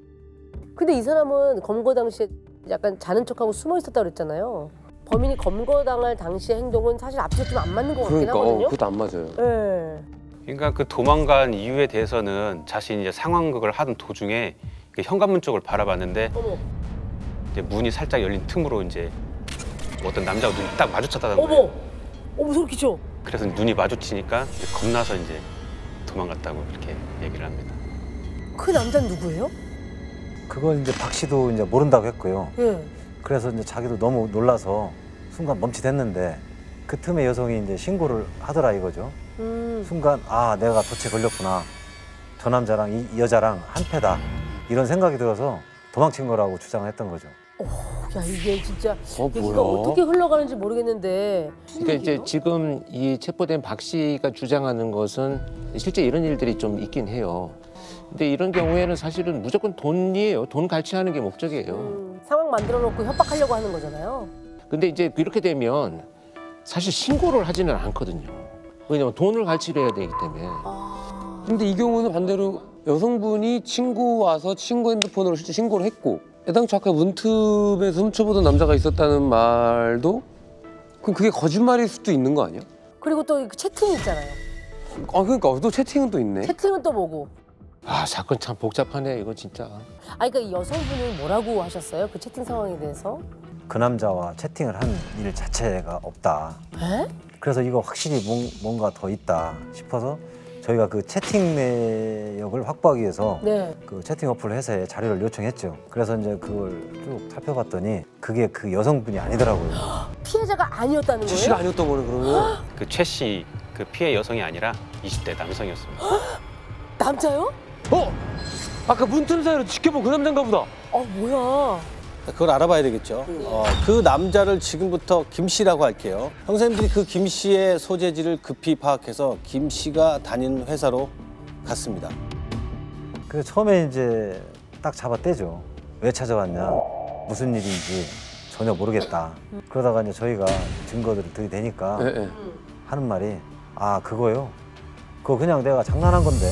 근데 이 사람은 검거 당시에 약간 자는 척하고 숨어 있었다고 그랬잖아요. 범인이 검거당할 당시의 행동은 사실 앞뒤가 좀 안 맞는 것 같긴 그러니까 하거든요. 그것도 안 맞아요. 네. 그러니까 그 도망간 이유에 대해서는 자신이 이제 상황극을 하던 도중에 그 현관문 쪽을 바라봤는데 어머. 이제 문이 살짝 열린 틈으로 이제 어떤 남자가 눈이 딱 마주쳤다는 거예요. 어머 소름 끼쳐. 그래서 눈이 마주치니까 이제 겁나서 이제 도망갔다고 이렇게 얘기를 합니다. 그 남자는 누구예요? 그건 이제 박 씨도 이제 모른다고 했고요. 예. 그래서 이제 자기도 너무 놀라서 순간 멈칫했는데 그 틈에 여성이 이제 신고를 하더라 이거죠. 순간 아 내가 도체 걸렸구나. 저 남자랑 이 여자랑 한패다. 이런 생각이 들어서 도망친 거라고 주장을 했던 거죠. 야 이게 진짜 뭐야? 얘기가 어떻게 흘러가는지 모르겠는데. 그러니까 이제 지금 이 체포된 박 씨가 주장하는 것은 실제 이런 일들이 좀 있긴 해요. 근데 이런 경우에는 사실은 무조건 돈이에요. 돈 갈취하는 게 목적이에요. 상황 만들어 놓고 협박하려고 하는 거잖아요. 근데 이제 이렇게 되면 사실 신고를 하지는 않거든요. 왜냐면 돈을 갈취를 해야 되기 때문에. 근데 이 경우는 반대로 여성분이 친구 와서 친구 핸드폰으로 실제 신고를 했고 애당초 아까 문틈에서 훔쳐보던 남자가 있었다는 말도 그럼 그게 거짓말일 수도 있는 거 아니야? 그리고 또 그 채팅이 있잖아요. 그러니까 또 채팅은 또 있네. 채팅은 또 뭐고? 아 사건 참 복잡하네 이거 진짜. 그러니까 이 여성분은 뭐라고 하셨어요? 그 채팅 상황에 대해서? 그 남자와 채팅을 한 일 자체가 없다. 에? 그래서 이거 확실히 뭔가 더 있다 싶어서 저희가 그 채팅 내역을 확보하기 위해서 네. 그 채팅 어플 회사에 자료를 요청했죠. 그래서 이제 그걸 쭉 살펴봤더니 그게 그 여성분이 아니더라고요. 피해자가 아니었다는 거예요? 씨가 아니었던 거네 그러면. 그 최 씨 그 피해 여성이 아니라 20대 남성이었습니다. 남자요? 아까 문틈 사이로 지켜본 그 남자인가 보다. 뭐야? 그걸 알아봐야 되겠죠. 그 남자를 지금부터 김 씨라고 할게요. 형사님들이 그 김 씨의 소재지를 급히 파악해서 김 씨가 다니는 회사로 갔습니다. 그래서 처음에 이제 딱 잡아떼죠. 왜 찾아왔냐, 무슨 일인지 전혀 모르겠다. 그러다가 이제 저희가 증거들을 들이대니까 하는 말이 아 그거요? 그거 그냥 내가 장난한 건데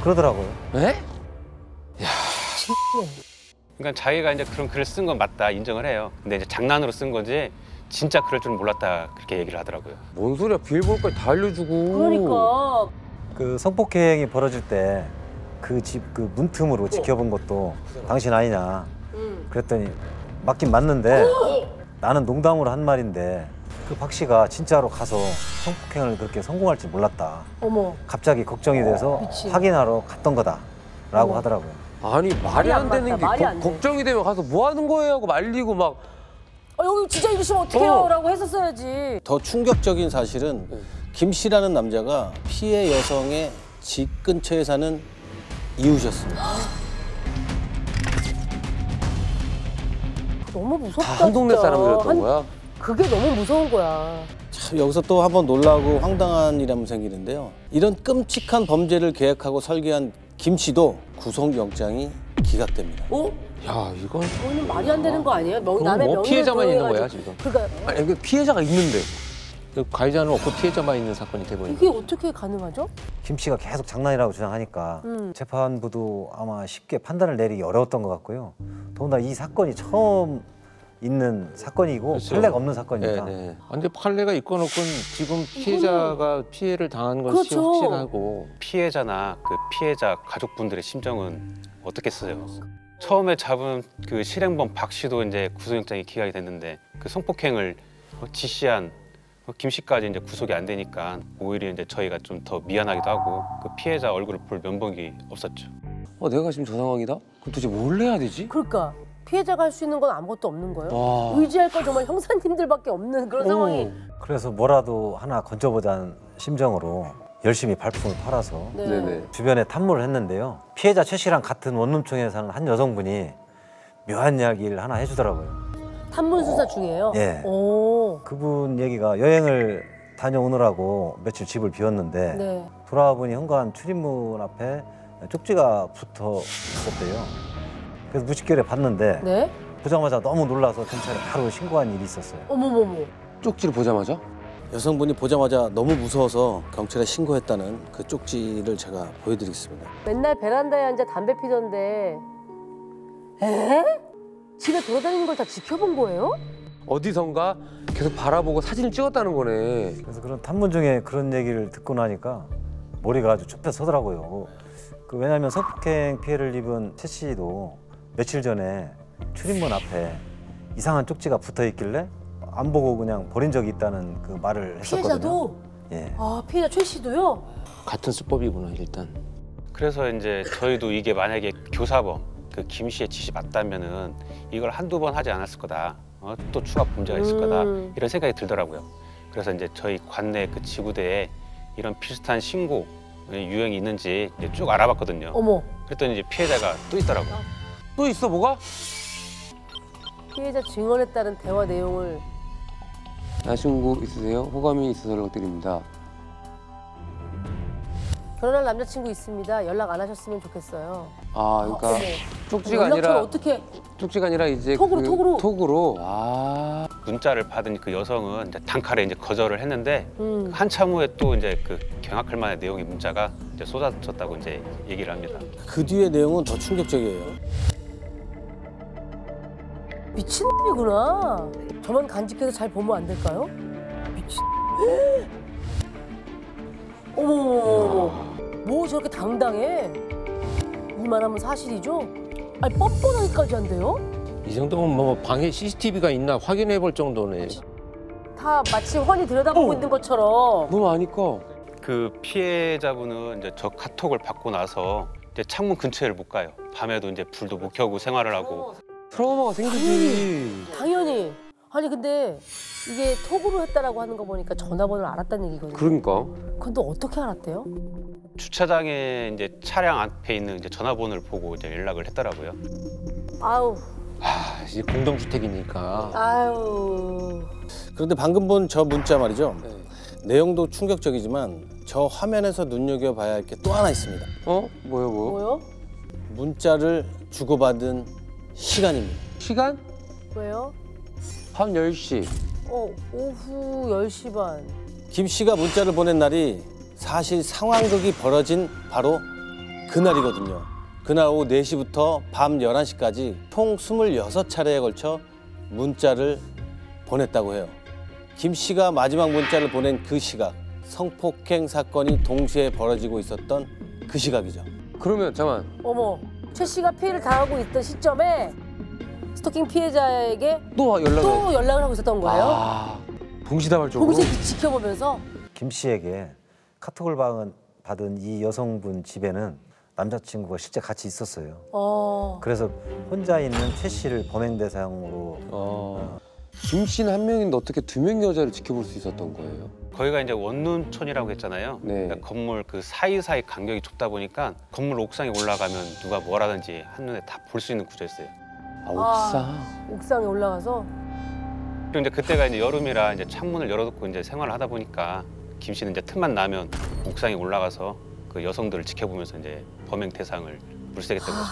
그러더라고요. 에? 그러니까 자기가 이제 그런 글을 쓴 건 맞다 인정을 해요. 근데 이제 장난으로 쓴 거지 진짜 그럴 줄은 몰랐다 그렇게 얘기를 하더라고요. 뭔 소리야? 비밀번호까지 다 알려주고. 그러니까. 그 성폭행이 벌어질 때 그 집 그 문틈으로 지켜본 것도 당신 아니냐. 그랬더니 맞긴 맞는데 나는 농담으로 한 말인데 그 박 씨가 진짜로 가서 성폭행을 그렇게 성공할 줄 몰랐다. 어머. 갑자기 걱정이 돼서 미친. 확인하러 갔던 거다라고 하더라고요. 아니 말이 안 되는 맞다, 게 말이 안 돼. 걱정이 되면 가서 뭐 하는 거예요 하고 말리고 막. 여기 진짜 이러시면 어떡해요? 라고 했었어야지. 더 충격적인 사실은 김 씨라는 남자가 피해 여성의 집 근처에 사는 이웃이었습니다. 너무 무섭다. 다 한 동네 진짜. 사람들이었던 거야? 그게 너무 무서운 거야. 참 여기서 또 한번 놀라고 황당한 일이 한번 생기는데요. 이런 끔찍한 범죄를 계획하고 설계한 김 씨도 구속영장이 기각됩니다. 어? 야 이건 이거는 말이 안 되는 거 아니에요? 그건 남의 뭐 명예를 피해자만 있는 도해가지고. 거야 지금. 그러니까 아니 그 피해자가 있는데. 가해자는 없고 피해자만 있는 사건이 돼버린 이게 어떻게 가능하죠? 김 씨가 계속 장난이라고 주장하니까 재판부도 아마 쉽게 판단을 내리기 어려웠던 것 같고요. 더군다나 이 사건이 처음 있는 사건이고 그렇죠. 판례가 없는 사건이니까. 네네. 근데 판례가 있고 놓고 지금 피해자가 피해를 당한 것이 그렇죠. 확실하고 피해자나 그 피해자 가족분들의 심정은 어떻겠어요? 처음에 잡은 그 실행범 박 씨도 이제 구속영장이 기각이 됐는데 그 성폭행을 지시한 김 씨까지 이제 구속이 안 되니까 오히려 이제 저희가 좀 더 미안하기도 하고 그 피해자 얼굴을 볼 면목이 없었죠. 내가 지금 저 상황이다? 그럼 도대체 뭘 해야 되지? 그러니까 피해자가 할 수 있는 건 아무것도 없는 거예요. 와. 의지할 건 정말 형사님들밖에 없는 그런 상황이. 그래서 뭐라도 하나 건져보자는 심정으로 열심히 발품을 팔아서 네. 네네. 주변에 탐문을 했는데요. 피해자 최 씨랑 같은 원룸촌에 사는 한 여성분이 묘한 이야기를 하나 해주더라고요. 탐문 수사 중이에요. 예. 오. 그분 얘기가 여행을 다녀오느라고 며칠 집을 비웠는데 네. 돌아와 보니 현관 출입문 앞에 쪽지가 붙어 있었대요. 그래서 무식결에 봤는데 네? 보자마자 너무 놀라서 경찰에 바로 신고한 일이 있었어요. 어머머머. 쪽지를 보자마자? 여성분이 보자마자 너무 무서워서 경찰에 신고했다는 그 쪽지를 제가 보여드리겠습니다. 맨날 베란다에 앉아 담배 피던데. 에? 집에 돌아다니는 걸 다 지켜본 거예요? 어디선가 계속 바라보고 사진을 찍었다는 거네. 그래서 그런 탐문 중에 그런 얘기를 듣고 나니까 머리가 아주 좁혀 서더라고요. 왜냐하면 성폭행 피해를 입은 최 씨도 며칠 전에 출입문 앞에 이상한 쪽지가 붙어 있길래 안 보고 그냥 버린 적이 있다는 그 말을 했었거든요. 피해자도? 예. 아, 피해자 최 씨도요? 같은 수법이구나 일단. 그래서 이제 저희도 이게 만약에 교사범 그 김 씨의 지시 맞다면은 이걸 한두 번 하지 않았을 거다. 또 추가 범죄가 있을 거다. 이런 생각이 들더라고요. 그래서 이제 저희 관내 그 지구대에 이런 비슷한 신고 유형이 있는지 이제 쭉 알아봤거든요. 어머. 그랬더니 이제 피해자가 또 있더라고요. 또 있어 뭐가? 피해자 증언에 따른 대화 내용을. 여자친구 있으세요? 호감이 있어서 연락드립니다. 결혼할 남자친구 있습니다. 연락 안 하셨으면 좋겠어요. 아 그러니까 어머. 쪽지가 연락처를 아니라 어떻게? 쪽지가 아니라 이제 톡으로? 톡으로. 아. 문자를 받은 그 여성은 이제 단칼에 이제 거절을 했는데 음. 한참 후에 또 이제 그 경악할 만한 내용의 문자가 이제 쏟아졌다고 이제 얘기를 합니다. 그 뒤의 내용은 더 충격적이에요. 미친놈이구나. 저만 간직해서 잘 보면 안 될까요? 미친. 어머머머머. 뭐 저렇게 당당해? 이만하면 사실이죠? 아니 뻔뻔하기까지 한대요? 이 정도면 뭐 방에 CCTV가 있나 확인해 볼 정도네. 다 마치 훤히 들여다보고 있는 것처럼. 너무 아니까. 그 피해자분은 이제 저 카톡을 받고 나서 이제 창문 근처를 못 가요. 밤에도 이제 불도 못 켜고 생활을 하고. 트라우마가 생기지. 당연히. 아니 근데 이게 톡으로 했다라고 하는 거 보니까 전화번호를 알았다는 얘기거든요. 그러니까. 그건 또 어떻게 알았대요? 주차장에 이제 차량 앞에 있는 이제 전화번호를 보고 이제 연락을 했더라고요. 아우. 이제 공동주택이니까. 아유. 그런데 방금 본 저 문자 말이죠. 내용도 충격적이지만 저 화면에서 눈여겨봐야 할 게 또 하나 있습니다. 뭐요? 뭐요? 문자를 주고받은 시간입니다. 시간? 왜요? 밤 10시. 오후 10시 반. 김 씨가 문자를 보낸 날이 사실 상황극이 벌어진 바로 그날이거든요. 그날 오후 4시부터 밤 11시까지 총 26차례에 걸쳐 문자를 보냈다고 해요. 김 씨가 마지막 문자를 보낸 그 시각, 성폭행 사건이 동시에 벌어지고 있었던 그 시각이죠. 그러면 잠깐. 어머, 최 씨가 피해를 당하고 있던 시점에 스토킹 피해자에게 또 연락을 하고 있었던 거예요? 아, 동시다발적으로. 동시에 지켜보면서 김 씨에게 카톡을 받은 이 여성분 집에는 남자친구가 실제 같이 있었어요. 그래서 혼자 있는 최 씨를 범행 대상으로. 김 씨는 한 명인데 어떻게 두 명 여자를 지켜볼 수 있었던 거예요? 거기가 이제 원룸촌이라고 했잖아요. 네. 그러니까 건물 그 사이사이 간격이 좁다 보니까 건물 옥상에 올라가면 누가 뭘 하든지 한눈에 다 볼 수 있는 구조였어요. 아, 옥상. 옥상에 올라가서. 그리고 이제 그때가 이제 여름이라 이제 창문을 열어놓고 이제 생활을 하다 보니까 김 씨는 이제 틈만 나면 옥상에 올라가서 그 여성들을 지켜보면서 이제 범행 대상을 물색했던 거죠.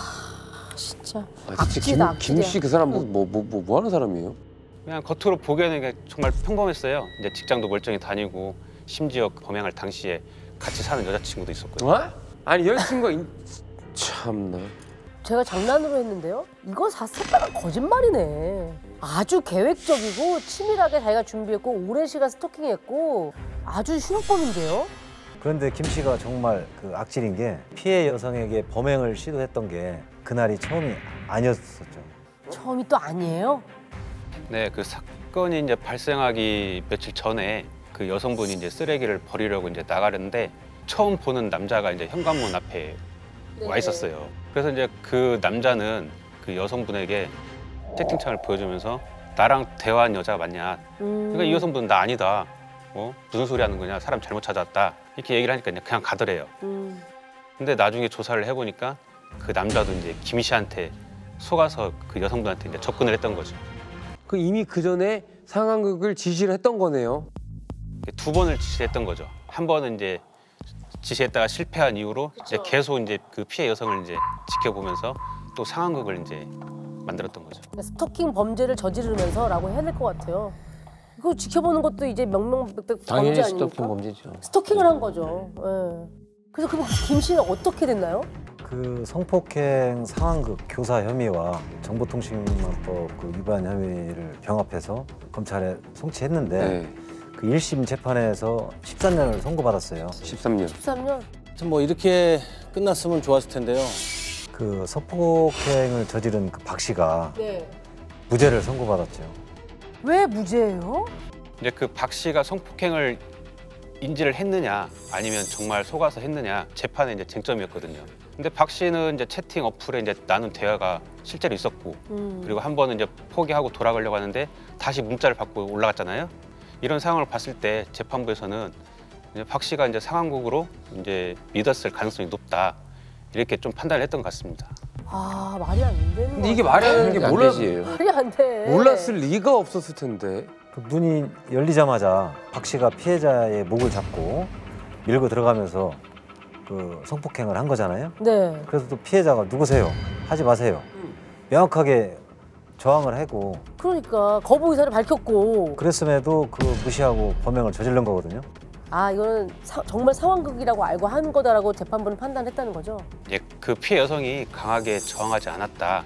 진짜. 진짜 김 씨 그 사람 뭐 하는 사람이에요? 그냥 겉으로 보기에는 그냥 정말 평범했어요. 이제 직장도 멀쩡히 다니고 심지어 범행할 당시에 같이 사는 여자친구도 있었고요. 어? 아니 여자친구가 참나. 제가 장난으로 했는데요. 이거 색깔은 거짓말이네. 아주 계획적이고 치밀하게 자기가 준비했고 오랜 시간 스토킹했고 아주 흉악범인데요. 그런데 김 씨가 정말 그 악질인 게 피해 여성에게 범행을 시도했던 게 그날이 처음이 아니었었죠. 처음이 또 아니에요? 네, 그 사건이 이제 발생하기 며칠 전에 그 여성분이 이제 쓰레기를 버리려고 이제 나가는데 처음 보는 남자가 이제 현관문 앞에 와 있었어요. 그래서 이제 그 남자는 그 여성분에게 채팅창을 보여주면서 나랑 대화한 여자가 맞냐? 그러니까 이 여성분은 나 아니다. 무슨 소리 하는 거냐? 사람 잘못 찾아왔다. 이렇게 얘기를 하니까 그냥 가더래요. 근데 나중에 조사를 해보니까 그 남자도 이제 김 씨한테 속아서 그 여성분한테 이제 접근을 했던 거죠. 그 이미 그 전에 상황극을 지시를 했던 거네요. 두 번을 지시했던 거죠. 한 번은 이제 지시했다가 실패한 이후로 이제 계속 이제 그 피해 여성을 이제 지켜보면서 또 상황극을 이제 만들었던 거죠. 스토킹 범죄를 저지르면서라고 해야 될 것 같아요. 이거 지켜보는 것도 이제 명명백백 범죄 당연히 아닙니까? 스토킹 범죄죠. 스토킹을 한 거죠. 예. 그래서 그럼 김 씨는 어떻게 됐나요? 그 성폭행 상황극 교사 혐의와 정보통신망법 그 위반 혐의를 병합해서 검찰에 송치했는데 네. 그 1심 재판에서 13년을 선고받았어요. 13년. 13년? 뭐 이렇게 끝났으면 좋았을 텐데요. 그 성폭행을 저지른 그 박 씨가 네. 무죄를 선고받았죠. 왜 무죄예요? 이제 그 박 씨가 성폭행을 인지를 했느냐 아니면 정말 속아서 했느냐 재판의 이제 쟁점이었거든요. 근데 박 씨는 이제 채팅 어플에 이제 나눈 대화가 실제로 있었고 그리고 한 번은 이제 포기하고 돌아가려고 하는데 다시 문자를 받고 올라갔잖아요. 이런 상황을 봤을 때 재판부에서는 이제 박 씨가 이제 상황극으로 이제 믿었을 가능성이 높다 이렇게 좀 판단을 했던 것 같습니다. 아 말이 안 되는 근데 이게 말이 안 되는 게 말이 안 돼. 몰랐을 리가 없었을 텐데. 그 문이 열리자마자 박 씨가 피해자의 목을 잡고 밀고 들어가면서 그 성폭행을 한 거잖아요. 네. 그래서 또 피해자가 누구세요? 하지 마세요. 명확하게 저항을 하고. 그러니까 거부 의사를 밝혔고. 그랬음에도 그 무시하고 범행을 저지른 거거든요. 아 이거는 정말 상황극이라고 알고 한 거다라고 재판부는 판단했다는 거죠. 예, 그 피해 여성이 강하게 저항하지 않았다.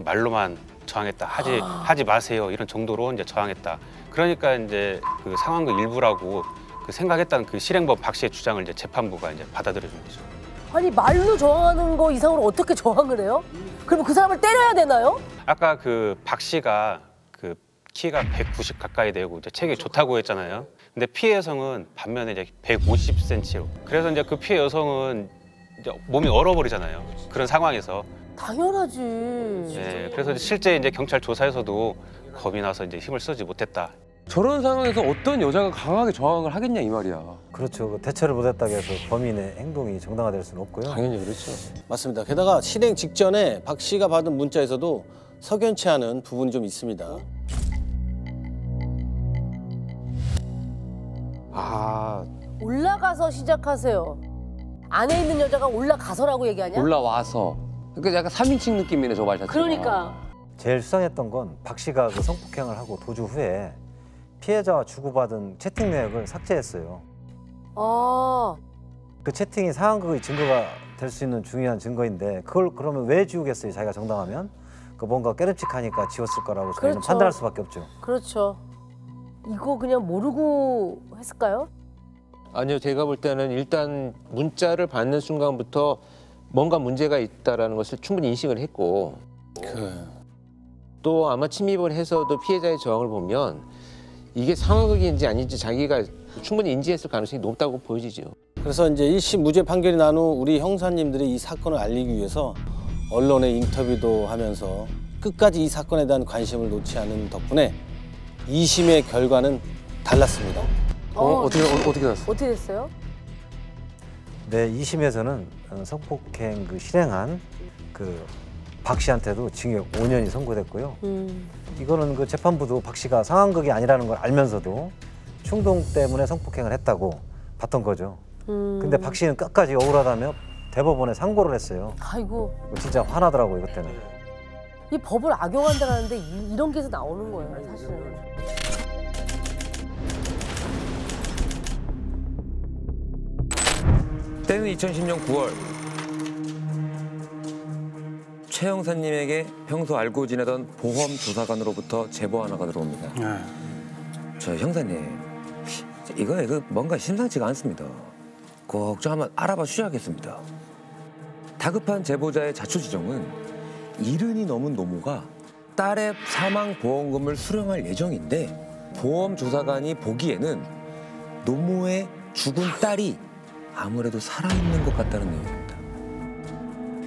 말로만 저항했다. 하지 마세요. 이런 정도로 이제 저항했다. 그러니까 이제 그 상황극 일부라고 그 생각했다는 그 실행범 박 씨의 주장을 이제 재판부가 이제 받아들여준 거죠. 아니 말로 저항하는 거 이상으로 어떻게 저항을 해요? 그러면 그 사람을 때려야 되나요? 아까 그 박 씨가 그 키가 190 가까이 되고 이제 체격이 좋다고 했잖아요. 근데 피해 여성은 반면에 이제 150cm로. 그래서 이제 그 피해 여성은 이제 몸이 얼어버리잖아요. 그런 상황에서. 당연하지. 네, 그래서 실제 이제 경찰 조사에서도 겁이 나서 이제 힘을 쓰지 못했다. 저런 상황에서 어떤 여자가 강하게 저항을 하겠냐 이 말이야. 그렇죠. 대처를 못했다고 해서 범인의 행동이 정당화될 수는 없고요. 당연히 그렇죠. 맞습니다. 게다가 실행 직전에 박 씨가 받은 문자에서도 석연치 않은 부분이 좀 있습니다. 올라가서 시작하세요. 안에 있는 여자가 올라가서라고 얘기하냐? 올라와서. 그러니까 약간 3인칭 느낌이네 저 말 자체가. 그러니까. 제일 수상했던 건 박 씨가 그 성폭행을 하고 도주 후에 피해자와 주고받은 채팅 내역을 삭제했어요. 아. 그 채팅이 상황극의 증거가 될 수 있는 중요한 증거인데 그걸 그러면 왜 지우겠어요? 자기가 정당하면? 그 뭔가 깨름칙하니까 지웠을 거라고 저희는 그렇죠. 판단할 수밖에 없죠. 그렇죠. 이거 그냥 모르고 했을까요? 아니요, 제가 볼 때는 일단 문자를 받는 순간부터 뭔가 문제가 있다라는 것을 충분히 인식을 했고 또 아마 침입을 해서도 피해자의 저항을 보면 이게 상황극인지 아닌지 자기가 충분히 인지했을 가능성이 높다고 보여지죠. 그래서 이제 1심 무죄 판결이 난 후 우리 형사님들이 이 사건을 알리기 위해서 언론에 인터뷰도 하면서 끝까지 이 사건에 대한 관심을 놓지 않은 덕분에 2심의 결과는 달랐습니다. 어떻게 났어? 어떻게 됐어요? 네, 2심에서는 성폭행 그 실행한 그 박 씨한테도 징역 5년이 선고됐고요. 이거는 그 재판부도 박 씨가 상황극이 아니라는 걸 알면서도 충동 때문에 성폭행을 했다고 봤던 거죠. 근데 박 씨는 끝까지 억울하다며 대법원에 상고를 했어요. 아이고. 진짜 화나더라고요, 이것 때문에. 이 법을 악용한다는데 이런 게서 나오는 거예요, 사실은. 때는 2010년 9월. 최 형사님에게 평소 알고 지내던 보험 조사관으로부터 제보 하나가 들어옵니다. 저 형사님, 이거 뭔가 심상치가 않습니다. 꼭 좀 한번 알아봐 주셔야겠습니다. 다급한 제보자의 자초지종은 70이 넘은 노모가 딸의 사망 보험금을 수령할 예정인데 보험 조사관이 보기에는 노모의 죽은 딸이 아무래도 살아있는 것 같다는 내용입니다.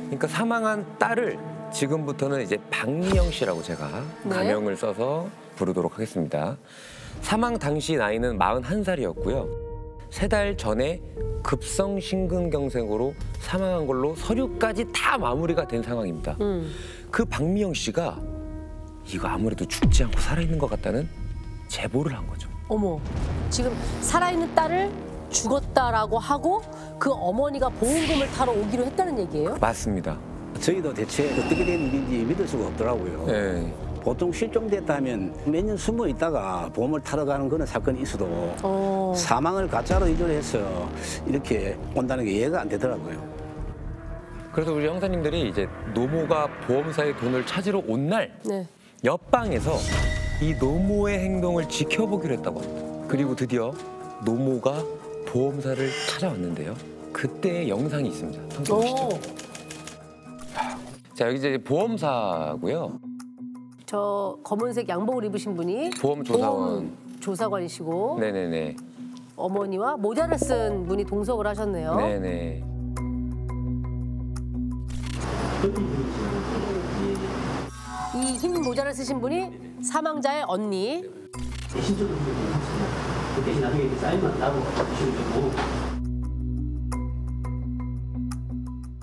그러니까 사망한 딸을 지금부터는 이제 박미영 씨라고 제가 가명을 써서 부르도록 하겠습니다. 사망 당시 나이는 41살이었고요. 3달 전에 급성 심근경색으로 사망한 걸로 서류까지 다 마무리가 된 상황입니다. 그 박미영 씨가 이거 아무래도 죽지 않고 살아있는 것 같다는 제보를 한 거죠. 어머, 지금 살아있는 딸을 죽었다라고 하고 그 어머니가 보험금을 타러 오기로 했다는 얘기예요? 맞습니다. 저희도 대체 어떻게 된 일인지 믿을 수가 없더라고요. 네. 보통 실종됐다면 몇 년 숨어 있다가 보험을 타러 가는 그런 사건이 있어도 사망을 가짜로 이전해서 이렇게 온다는 게 이해가 안 되더라고요. 그래서 우리 형사님들이 이제 노모가 보험사의 돈을 찾으러 온 날 옆방에서 이 노모의 행동을 지켜보기로 했다고 합니다. 그리고 드디어 노모가 보험사를 찾아왔는데요. 그때의 영상이 있습니다. 한번 보시죠. 자, 여기 이제 보험사고요. 저 검은색 양복을 입으신 분이 보험 조사관. 보험 조사관이시고 네네네. 어머니와 모자를 쓴 분이 동석을 하셨네요. 네네. 이 흰 모자를 쓰신 분이 사망자의 언니. 나중에 사인만 따고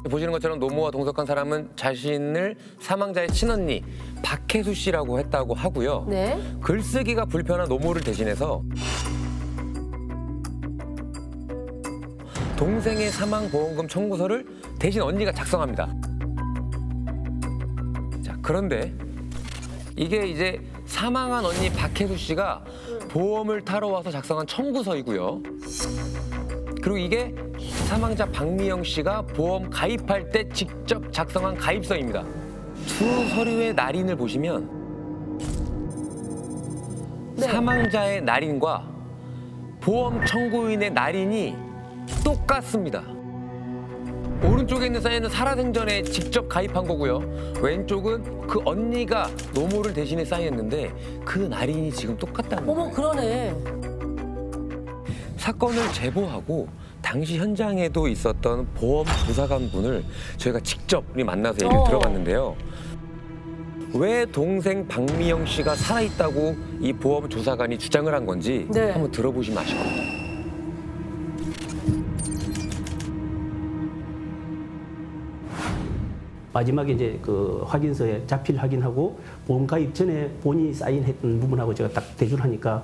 보시는 것처럼 노모와 동석한 사람은 자신을 사망자의 친언니 박혜수 씨라고 했다고 하고요. 글쓰기가 불편한 노모를 대신해서 동생의 사망보험금 청구서를 대신 언니가 작성합니다. 자, 그런데 이게 이제 사망한 언니 박혜수 씨가 보험을 타러 와서 작성한 청구서이고요. 그리고 이게 사망자 박미영 씨가 보험 가입할 때 직접 작성한 가입서입니다. 두 서류의 날인을 보시면 사망자의 날인과 보험 청구인의 날인이 똑같습니다. 오른쪽에 있는 사인은 살아생전에 직접 가입한 거고요. 왼쪽은 그 언니가 노모를 대신해 사인했는데 그 날인이 지금 똑같다는 거예요. 어머, 그러네. 사건을 제보하고 당시 현장에도 있었던 보험 조사관 분을 저희가 직접 만나서 얘기를 들어봤는데요. 왜 동생 박미영 씨가 살아있다고 이 보험 조사관이 주장을 한 건지 한번 들어보시면 아실 겁니다. 마지막에 이제 그 확인서에 자필 확인하고 보험 가입 전에 본인이 사인했던 부분하고 제가 딱 대조를 하니까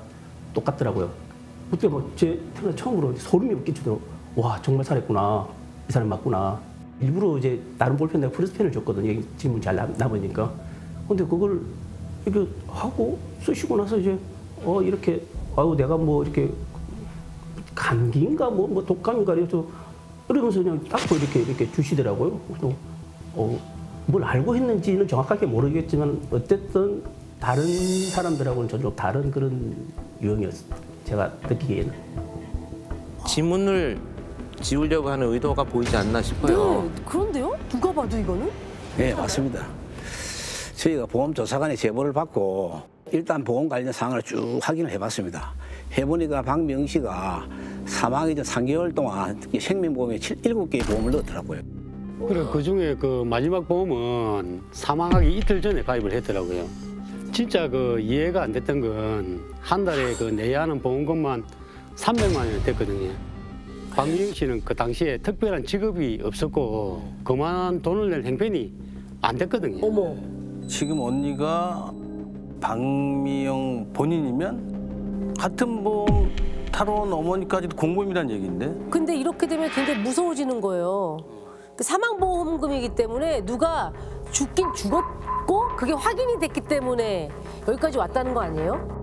똑같더라고요. 그때 뭐 제 태어나 처음으로 소름이 끼치더라고. 와, 정말 살았구나. 이 사람 맞구나. 일부러 이제 다른 볼펜 내가 프레스펜을 줬거든요. 질문 잘 남으니까. 근데 그걸 이렇게 하고 쓰시고 나서 이제 이렇게 아유 내가 뭐 이렇게 감기인가 뭐 독감인가 그래서 이러면서 그냥 딱 이렇게 주시더라고요. 그래서 뭘 알고 했는지는 정확하게 모르겠지만 어쨌든 다른 사람들하고는 좀 다른 그런 유형이었어요. 제가 느끼기에는. 지문을 지우려고 하는 의도가 보이지 않나 싶어요. 네, 그런데요? 누가 봐도 이거는? 네, 맞습니다. 저희가 보험조사관에 제보를 받고 일단 보험 관련 사항을 쭉 확인을 해봤습니다. 해보니까 박미영 씨가 사망이 전 3개월 동안 생명보험에 7개의 보험을 넣었더라고요. 그리고 그중에 그 마지막 보험은 사망하기 이틀 전에 가입을 했더라고요. 진짜 그 이해가 안 됐던 건 한 달에 그 내야 하는 보험금만 300만 원이 됐거든요. 박미영 씨는 그 당시에 특별한 직업이 없었고 그만한 돈을 낼 형편이 안 됐거든요. 어머. 지금 언니가 박미영 본인이면 같은 보험 타러 온 어머니까지도 공범이라는 얘기인데? 근데 이렇게 되면 굉장히 무서워지는 거예요. 그 사망보험금이기 때문에 누가 죽긴 죽었고 그게 확인이 됐기 때문에 여기까지 왔다는 거 아니에요?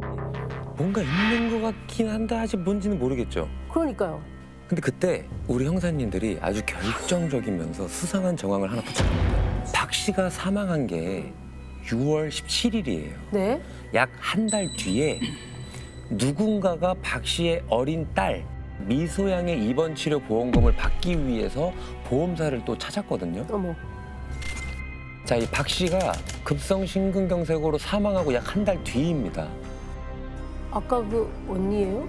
뭔가 있는 것 같긴 한데 아직 뭔지는 모르겠죠. 그러니까요. 근데 그때 우리 형사님들이 아주 결정적이면서 수상한 정황을 하나 포착합니다. 박 씨가 사망한 게 6월 17일이에요. 네. 약 한 달 뒤에 누군가가 박 씨의 어린 딸 미소양의 입원 치료 보험금을 받기 위해서 보험사를 또 찾았거든요. 어머. 자, 이 박 씨가 급성 심근경색으로 사망하고 약 한 달 뒤입니다. 아까 그 언니예요?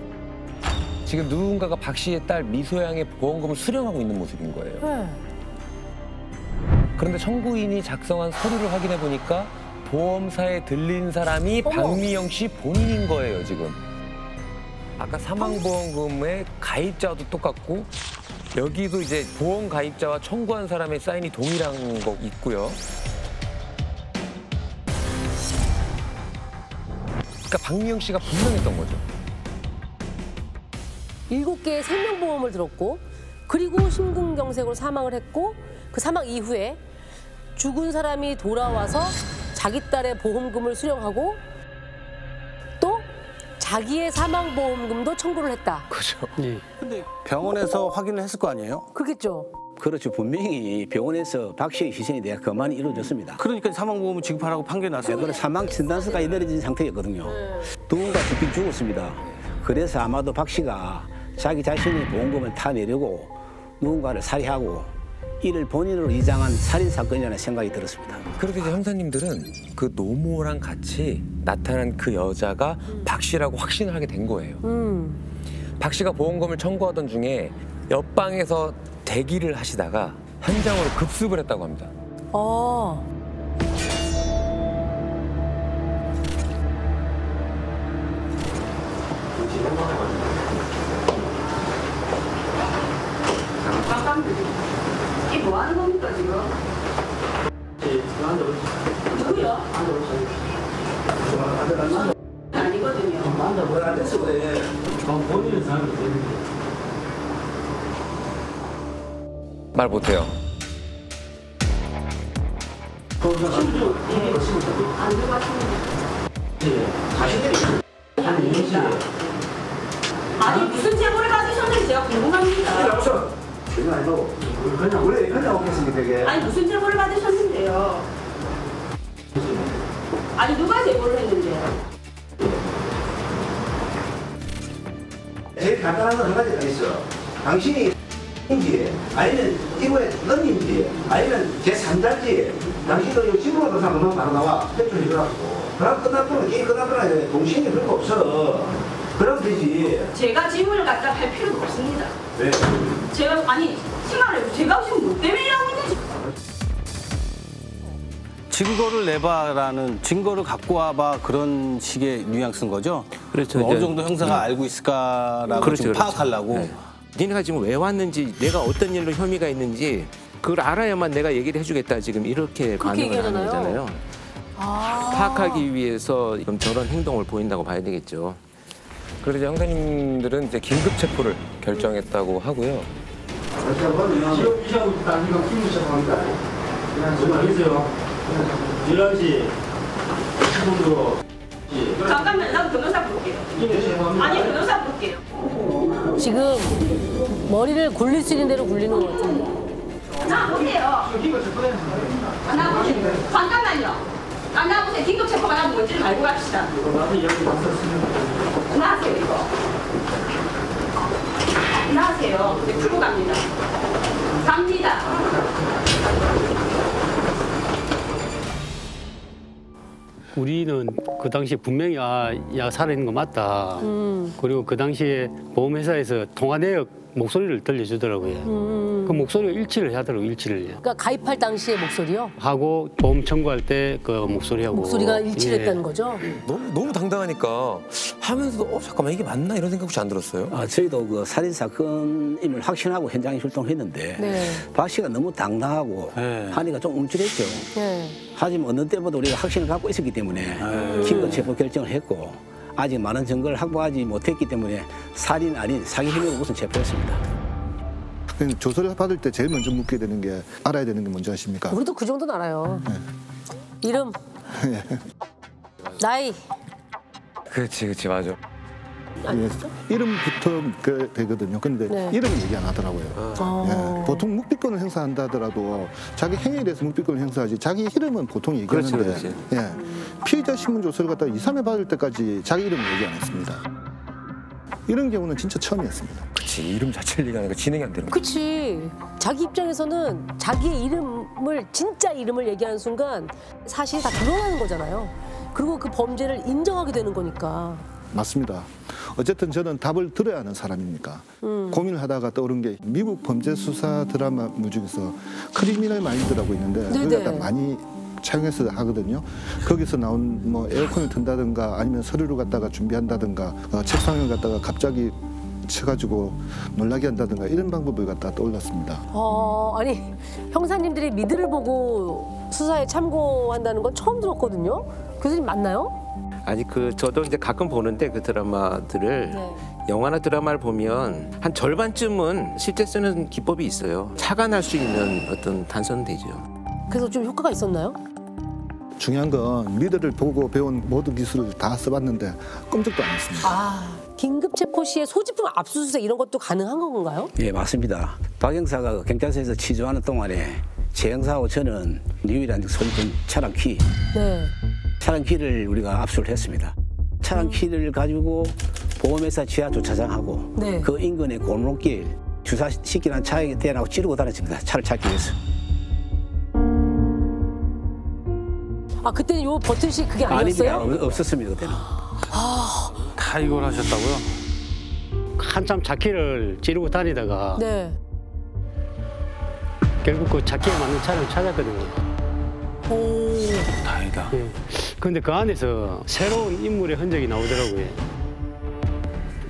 지금 누군가가 박 씨의 딸 미소양의 보험금을 수령하고 있는 모습인 거예요. 네. 그런데 청구인이 작성한 서류를 확인해 보니까 보험사에 들린 사람이 어머. 박미영 씨 본인인 거예요, 지금. 아까 사망보험금의 가입자도 똑같고 여기도 이제 보험 가입자와 청구한 사람의 사인이 동일한 거 있고요. 그러니까 박미영 씨가 분명했던 거죠. 7개의 생명보험을 들었고 그리고 심근경색으로 사망을 했고 그 사망 이후에 죽은 사람이 돌아와서 자기 딸의 보험금을 수령하고 또 자기의 사망보험금도 청구를 했다. 그죠. 네. 근데 병원에서 확인을 했을 거 아니에요? 그렇겠죠. 그렇죠. 분명히 병원에서 박 씨의 희생에 대한 거만이 이루어졌습니다. 그러니까 사망보험을 지급하라고 판결이 났어요. 그건 사망 진단서까지 내려진 상태였거든요. 누군가 죽긴 죽었습니다. 그래서 아마도 박 씨가 자기 자신의 보험금을 타내려고 누군가를 살해하고 이를 본인으로 이장한 살인사건이라는 생각이 들었습니다. 그래도 이제 형사님들은 그 노모랑 같이 나타난 그 여자가 박 씨라고 확신을 하게 된 거예요. 박 씨가 보험금을 청구하던 중에 옆방에서 대기를 하시다가 현장으로 급습을 했다고 합니다. 이게 뭐 하는 겁니까, 지금? 누구요? 아니거든요. 말 못해요. 아니, 무슨 제보를 받으셨는지 제가 궁금합니다. 그냥 오겠습니다, 되게. 아니, 무슨 제보를 받으셨는데요? 아니, 누가 제보를 했는데요? 제일 간단한 건 한 가지가 있어. 당신이 인지 아니면 이거의 언니인지 아니면 제3자인지 당신도 이 집으로 그 사람 바로 나와 대출해주라고. 그럼 끝났더니 게임 끝났더니 동생이 그런 거 없어. 그럼 되지. 제가 질문을 갖다 할 필요도 없습니다. 왜? 제가, 아니, 시간을 제가 지금 뭐 때문에 하고 있는지. 증거를 내봐라는 증거를 갖고 와봐 그런 식의 뉘앙스인 거죠? 그렇죠. 어느 정도 형사가 알고 있을까라고 그렇죠, 좀 그렇죠. 파악하려고. 네. 니네가 지금 왜 왔는지, 내가 어떤 일로 혐의가 있는지 그걸 알아야만 내가 얘기를 해주겠다. 지금 이렇게 반응을 하는 거잖아요. 파악하기 위해서 지금 저런 행동을 보인다고 봐야 되겠죠. 그래서 이제 형사님들은 이제 긴급 체포를 결정했다고 하고요. 지역 이사부터 당기가 키우기 시작합니다. 그냥 전화하세요. 11시 10분으로. 잠깐만, 나도 변호사 부를게요. 아니, 변호사 부를게요. 지금 머리를 굴릴 수 있는 대로 굴리는 것 같은데. 나보세요. 나보세요. 잠깐만요. 나보세요. 긴급 체포가 나면 뭔지를 알고 갑시다. 나하세요 이거. 나하세요. 네, 풀고 갑니다. 갑니다. 우리는 그 당시에 분명히 야 살아있는 거 맞다. 그리고 그 당시에 보험회사에서 통화 내역 목소리를 들려주더라고요. 그 목소리가 일치를 하더라고요. 일치를. 그러니까 가입할 당시의 목소리요? 하고 보험 청구할 때 그 목소리하고. 목소리가 일치를 했다는 거죠? 너무 당당하니까 하면서도 잠깐만 이게 맞나 이런 생각 혹시 안 들었어요? 저희도 그 살인 사건임을 확신하고 현장에 출동했는데 네. 박 씨가 너무 당당하고 하니까 좀 움찔했죠. 네. 하지만 어느 때보다 우리가 확신을 갖고 있었기 때문에 긴급 체포 결정을 했고 아직 많은 증거를 확보하지 못했기 때문에 살인 아닌 사기 혐의로 우선 체포했습니다. 조서를 받을 때 제일 먼저 묻게 되는 게 알아야 되는 게 뭔지 아십니까? 우리도 그 정도는 알아요. 이름, 나이. 그렇지 맞아. 이름부터 되거든요. 근데 네. 이름은 얘기 안 하더라고요. 보통 묵비권을 행사한다 하더라도 자기 행위에 대해서 묵비권을 행사하지 자기 이름은 보통 얘기하는데 그렇지. 피의자 신문 조서를 갖다가 2, 3회 받을 때까지 자기 이름을 얘기 안 했습니다. 이런 경우는 진짜 처음이었습니다. 그치 이름 자체를 얘기하니까 진행이 안 되는 거야. 그치. 자기 입장에서는 자기의 이름을 진짜 이름을 얘기하는 순간 사실이 다 드러나는 거잖아요. 그리고 그 범죄를 인정하게 되는 거니까. 맞습니다. 어쨌든 저는 답을 들어야 하는 사람이니까 고민을 하다가 떠오른 게 미국 범죄 수사 드라마 중에서 크리미널 마인드라고 있는데 그걸 갖다 많이 차용해서 하거든요. 거기서 나온 뭐 에어컨을 튼다든가 아니면 서류를 갖다가 준비한다든가 책상을 갖다가 갑자기 쳐가지고 놀라게 한다든가 이런 방법을 갖다 떠올랐습니다. 아니 형사님들이 미드를 보고 수사에 참고한다는 건 처음 들었거든요. 교수님 맞나요? 아니 저도 이제 가끔 보는데 그 드라마들을 영화나 드라마를 보면 한 절반쯤은 실제 쓰는 기법이 있어요. 착안할 수 있는 어떤 단서는 되죠. 그래서 좀 효과가 있었나요? 중요한 건 미드를 보고 배운 모든 기술을 다 써봤는데 꼼짝도 안 했습니다. 긴급 체포 시에 소지품 압수수색 이런 것도 가능한 건가요? 예, 맞습니다. 박 형사가 경찰서에서 취조하는 동안에 제 형사하고 저는 유일한 소지품 차량 키, 차량 키를 우리가 압수를 했습니다. 차량 키를 가지고 보험회사 지하 주차장하고 그 인근의 골목길 주차시키는 차에 대하고 찌르고 다녔습니다. 차를 찾기 위해서. 그때는 요 버튼식 그게 아니었어요? 아닙니다. 없었습니다 그때는. 다 이걸 하셨다고요? 한참 차키를 찌르고 다니다가 결국 그 차키에 맞는 차를 찾았거든요. 다행이다. 그런데 그 안에서 새로운 인물의 흔적이 나오더라고요.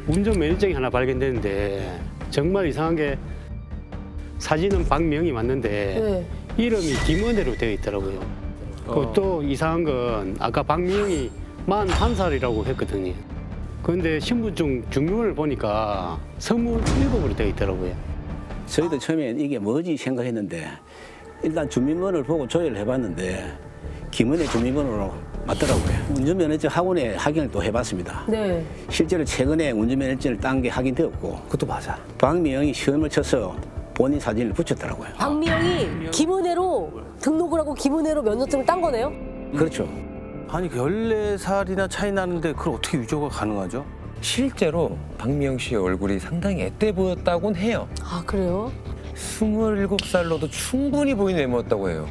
운전 면허증이 하나 발견됐는데 정말 이상한 게 사진은 박명이 맞는데 이름이 김은혜로 되어 있더라고요. 또 이상한 건 아까 박명이 41살이라고 했거든요. 그런데 신분증 증명을 보니까 27으로 되어 있더라고요. 저희도 처음엔 이게 뭐지 생각했는데 일단 주민번호를 보고 조회를 해봤는데 김은혜 주민번호로 맞더라고요. 운전면허증 학원에 확인을 또 해봤습니다. 실제로 최근에 운전면허증을 딴 게 확인되었고 그것도 맞아. 박미영이 시험을 쳐서 본인 사진을 붙였더라고요. 박미영이 김은혜로 등록을 하고 김은혜로 면허증을 딴 거네요? 그렇죠. 아니 14살이나 차이 나는데 그걸 어떻게 위조가 가능하죠? 실제로 박미영 씨의 얼굴이 상당히 앳돼 보였다곤 해요. 그래요? 27살로도 충분히 보이는 외모였다고 해요.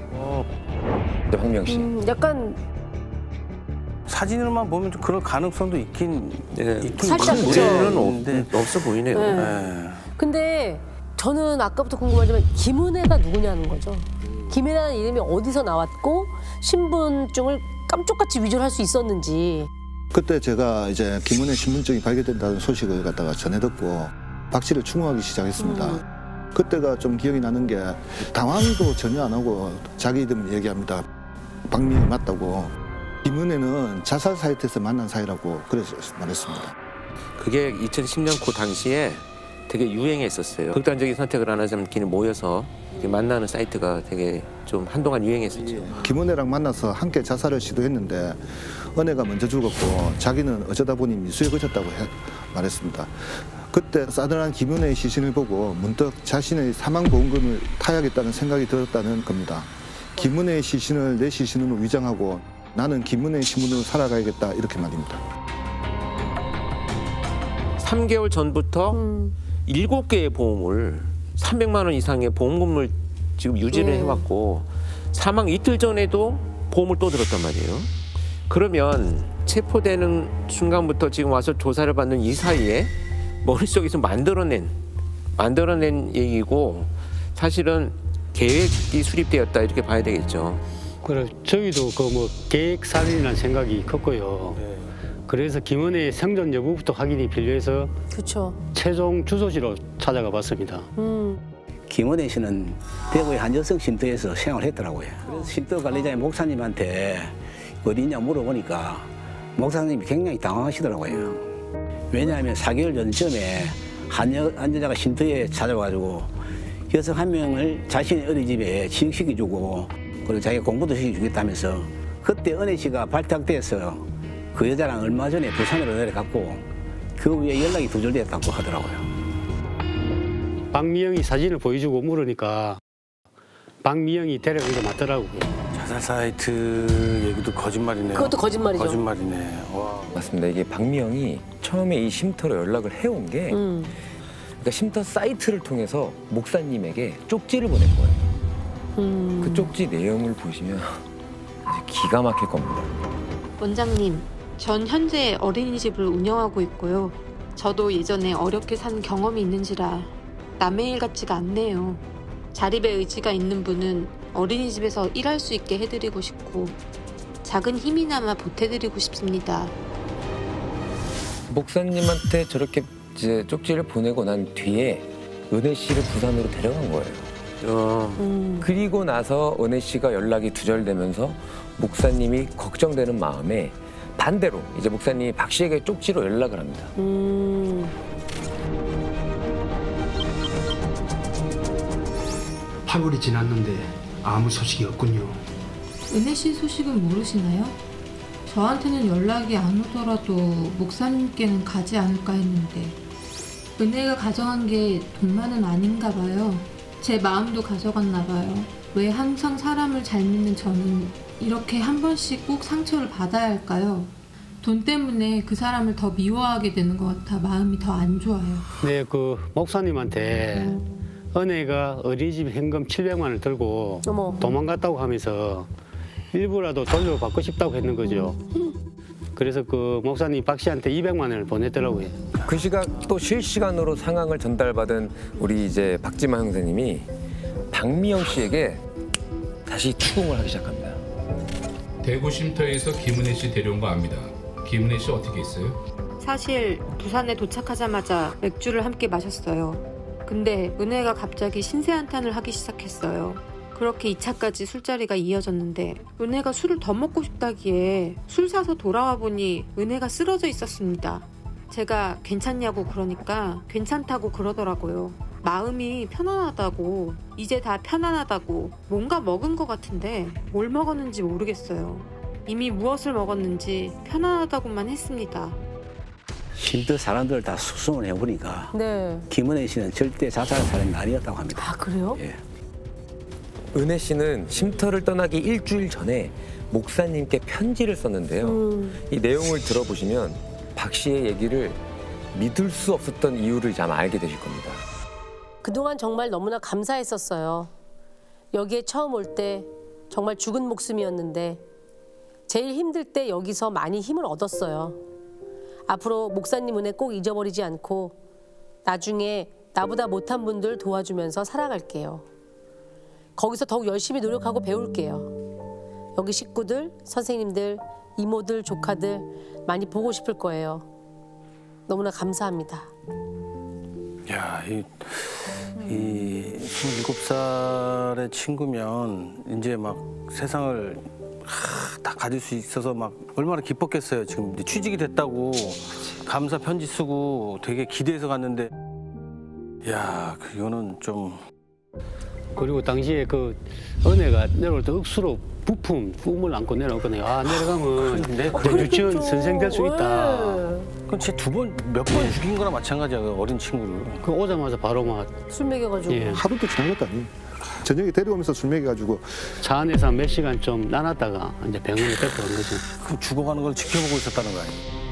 박미영 씨. 약간 사진으로만 보면 좀 그럴 가능성도 있긴 살짝 무리는 없어 보이네요. 근데 저는 아까부터 궁금하지만 김은혜가 누구냐는 거죠. 김은혜라는 이름이 어디서 나왔고 신분증을 깜짝같이 위조를 할 수 있었는지. 그때 제가 이제 김은혜 신분증이 발견된다는 소식을 갖다가 전해 듣고 박 씨를 추궁하기 시작했습니다. 그때가 좀 기억이 나는 게 당황도 전혀 안 하고 자기 이름 얘기합니다. 박미영이 맞다고. 김은혜는 자살 사이트에서 만난 사이라고 그래서 말했습니다. 그게 2010년 그 당시에 되게 유행했었어요. 극단적인 선택을 하는 사람끼리 모여서 만나는 사이트가 되게 좀 한동안 유행했었죠. 김은혜랑 만나서 함께 자살을 시도했는데 은혜가 먼저 죽었고 자기는 어쩌다 보니 미수에 그쳤다고 말했습니다. 그때 싸늘한 김은혜의 시신을 보고 문득 자신의 사망보험금을 타야겠다는 생각이 들었다는 겁니다. 김은혜의 시신을 내 시신으로 위장하고 나는 김은혜의 신분으로 살아가야겠다 이렇게 말입니다. 3개월 전부터 7개의 보험을 300만 원 이상의 보험금을 지금 유지를 해왔고 사망 이틀 전에도 보험을 또 들었단 말이에요. 그러면 체포되는 순간부터 지금 와서 조사를 받는 이 사이에 머릿속에서 만들어낸 얘기고 사실은 계획이 수립되었다 이렇게 봐야 되겠죠. 그래 저희도 그 뭐 계획 살인이라는 생각이 컸고요. 그래서 김은혜의 생존 여부부터 확인이 필요해서 그렇죠. 최종 주소지로 찾아가 봤습니다. 김은혜 씨는 대구의 한 여성 쉼터에서 생활했더라고요. 그래서 쉼터 관리자의 목사님한테 어디냐 물어보니까 목사님이 굉장히 당황하시더라고요. 왜냐하면 4개월 전쯤에 한 여자가 쉼터에 찾아와가지고 여성 한 명을 자신의 어린이집에 취직시켜주고 그리고 자기가 공부도 시켜주겠다면서 그때 은혜 씨가 발탁돼서 그 여자랑 얼마 전에 부산으로 내려갔고 그 후에 연락이 두절됐다고 하더라고요. 박미영이 사진을 보여주고 물으니까 박미영이 데려간 게 맞더라고요. 자살 사이트 얘기도 거짓말이네요. 그것도 거짓말이죠. 거짓말이네. 와. 맞습니다. 이게 박미영이 처음에 이 쉼터로 연락을 해온 게 그러니까 쉼터 사이트를 통해서 목사님에게 쪽지를 보낸 거예요. 그 쪽지 내용을 보시면 아주 기가 막힐 겁니다. 원장님, 전 현재 어린이집을 운영하고 있고요. 저도 예전에 어렵게 산 경험이 있는지라 남의 일 같지가 않네요. 자립의 의지가 있는 분은 어린이집에서 일할 수 있게 해드리고 싶고 작은 힘이나마 보태드리고 싶습니다. 목사님한테 저렇게 이제 쪽지를 보내고 난 뒤에 은혜 씨를 부산으로 데려간 거예요. 그리고 나서 은혜 씨가 연락이 두절되면서 목사님이 걱정되는 마음에 반대로 이제 목사님이 박 씨에게 쪽지로 연락을 합니다. 8월이 지났는데 아무 소식이 없군요. 은혜 씨 소식은 모르시나요? 저한테는 연락이 안 오더라도 목사님께는 가지 않을까 했는데 은혜가 가져간 게 돈만은 아닌가 봐요. 제 마음도 가져갔나 봐요. 왜 항상 사람을 잘 믿는 저는 이렇게 한 번씩 꼭 상처를 받아야 할까요? 돈 때문에 그 사람을 더 미워하게 되는 것 같아 마음이 더 안 좋아요. 네, 그 목사님한테 은혜가 어린이집 현금 700만 원을 들고 도망갔다고 하면서 일부라도 돌려받고 싶다고 했는 거죠. 그래서 그 목사님 박 씨한테 200만 원을 보냈더라고요. 그 시각 또 실시간으로 상황을 전달받은 우리 이제 박지만 형사님이 박미영 씨에게 다시 추궁을 하기 시작합니다. 대구 쉼터에서 김은혜 씨 데려온 거 압니다. 김은혜 씨 어떻게 했어요? 사실 부산에 도착하자마자 맥주를 함께 마셨어요. 근데 은혜가 갑자기 신세한탄을 하기 시작했어요. 그렇게 2차까지 술자리가 이어졌는데 은혜가 술을 더 먹고 싶다기에 술 사서 돌아와 보니 은혜가 쓰러져 있었습니다. 제가 괜찮냐고 그러니까 괜찮다고 그러더라고요. 마음이 편안하다고, 이제 다 편안하다고, 뭔가 먹은 것 같은데 뭘 먹었는지 모르겠어요. 이미 무엇을 먹었는지 편안하다고만 했습니다. 쉼터 사람들 다 수습을 해보니까 네. 김은혜 씨는 절대 자살 살인이 아니었다고 합니다. 아, 그래요? 예. 은혜 씨는 쉼터를 떠나기 일주일 전에 목사님께 편지를 썼는데요. 이 내용을 들어보시면 박 씨의 얘기를 믿을 수 없었던 이유를 아마 알게 되실 겁니다. 그동안 정말 너무나 감사했었어요. 여기에 처음 올 때 정말 죽은 목숨이었는데 제일 힘들 때 여기서 많이 힘을 얻었어요. 앞으로 목사님 은혜 꼭 잊어버리지 않고 나중에 나보다 못한 분들 도와주면서 살아갈게요. 거기서 더욱 열심히 노력하고 배울게요. 여기 식구들, 선생님들, 이모들, 조카들 많이 보고 싶을 거예요. 너무나 감사합니다. 야, 이 27살의 친구면 이제 막 세상을 다 가질 수 있어서 막 얼마나 기뻤겠어요. 지금 취직이 됐다고 감사 편지 쓰고 되게 기대해서 갔는데 야, 이거는 좀 그리고 당시에 그 은혜가 내려올 때 억수로 부품, 꿈을 안고 내려오거든요. 아, 내려가면 내 유치원 선생 될 수 있다. 그건 진짜 몇 번 죽인 거나 마찬가지야, 그 어린 친구를. 그 오자마자 바로 막 술 먹여가지고. 예. 하루도 지난 것도 아니에요. 저녁에 데려오면서 술 먹여가지고 차 안에서 몇 시간 좀 나눴다가 이제 병원에 데리고 간 거죠. 그 죽어가는 걸 지켜보고 있었다는 거 아니에요?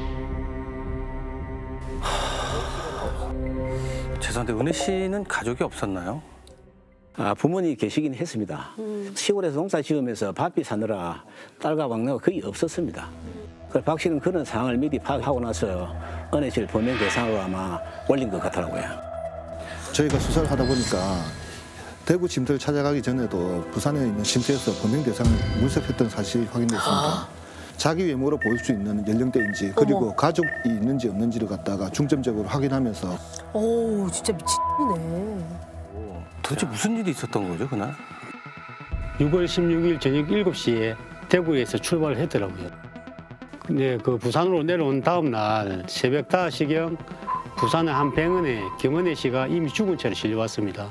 죄송한데 은혜 씨는 가족이 없었나요? 부모님이 계시긴 했습니다. 시골에서 농사 지으면서 밥비 사느라 딸과 막내가 거의 없었습니다. 박 씨는 그런 상황을 미리 파악하고 나서 은혜 씨를 범행 대상으로 아마 올린 것 같더라고요. 저희가 수사를 하다 보니까 대구 쉼터를 찾아가기 전에도 부산에 있는 쉼터에서 범행 대상을 물색했던 사실이 확인됐습니다. 자기 외모로 보일 수 있는 연령대인지 그리고 가족이 있는지 없는지를 갖다가 중점적으로 확인하면서 오, 진짜 미친이네. 도대체 무슨 일이 있었던 거죠, 그날? 6월 16일 저녁 7시에 대구에서 출발을 했더라고요. 근데 그 부산으로 내려온 다음 날 새벽 5시경 부산의 한 병원에 김은혜 씨가 이미 죽은 채로 실려왔습니다.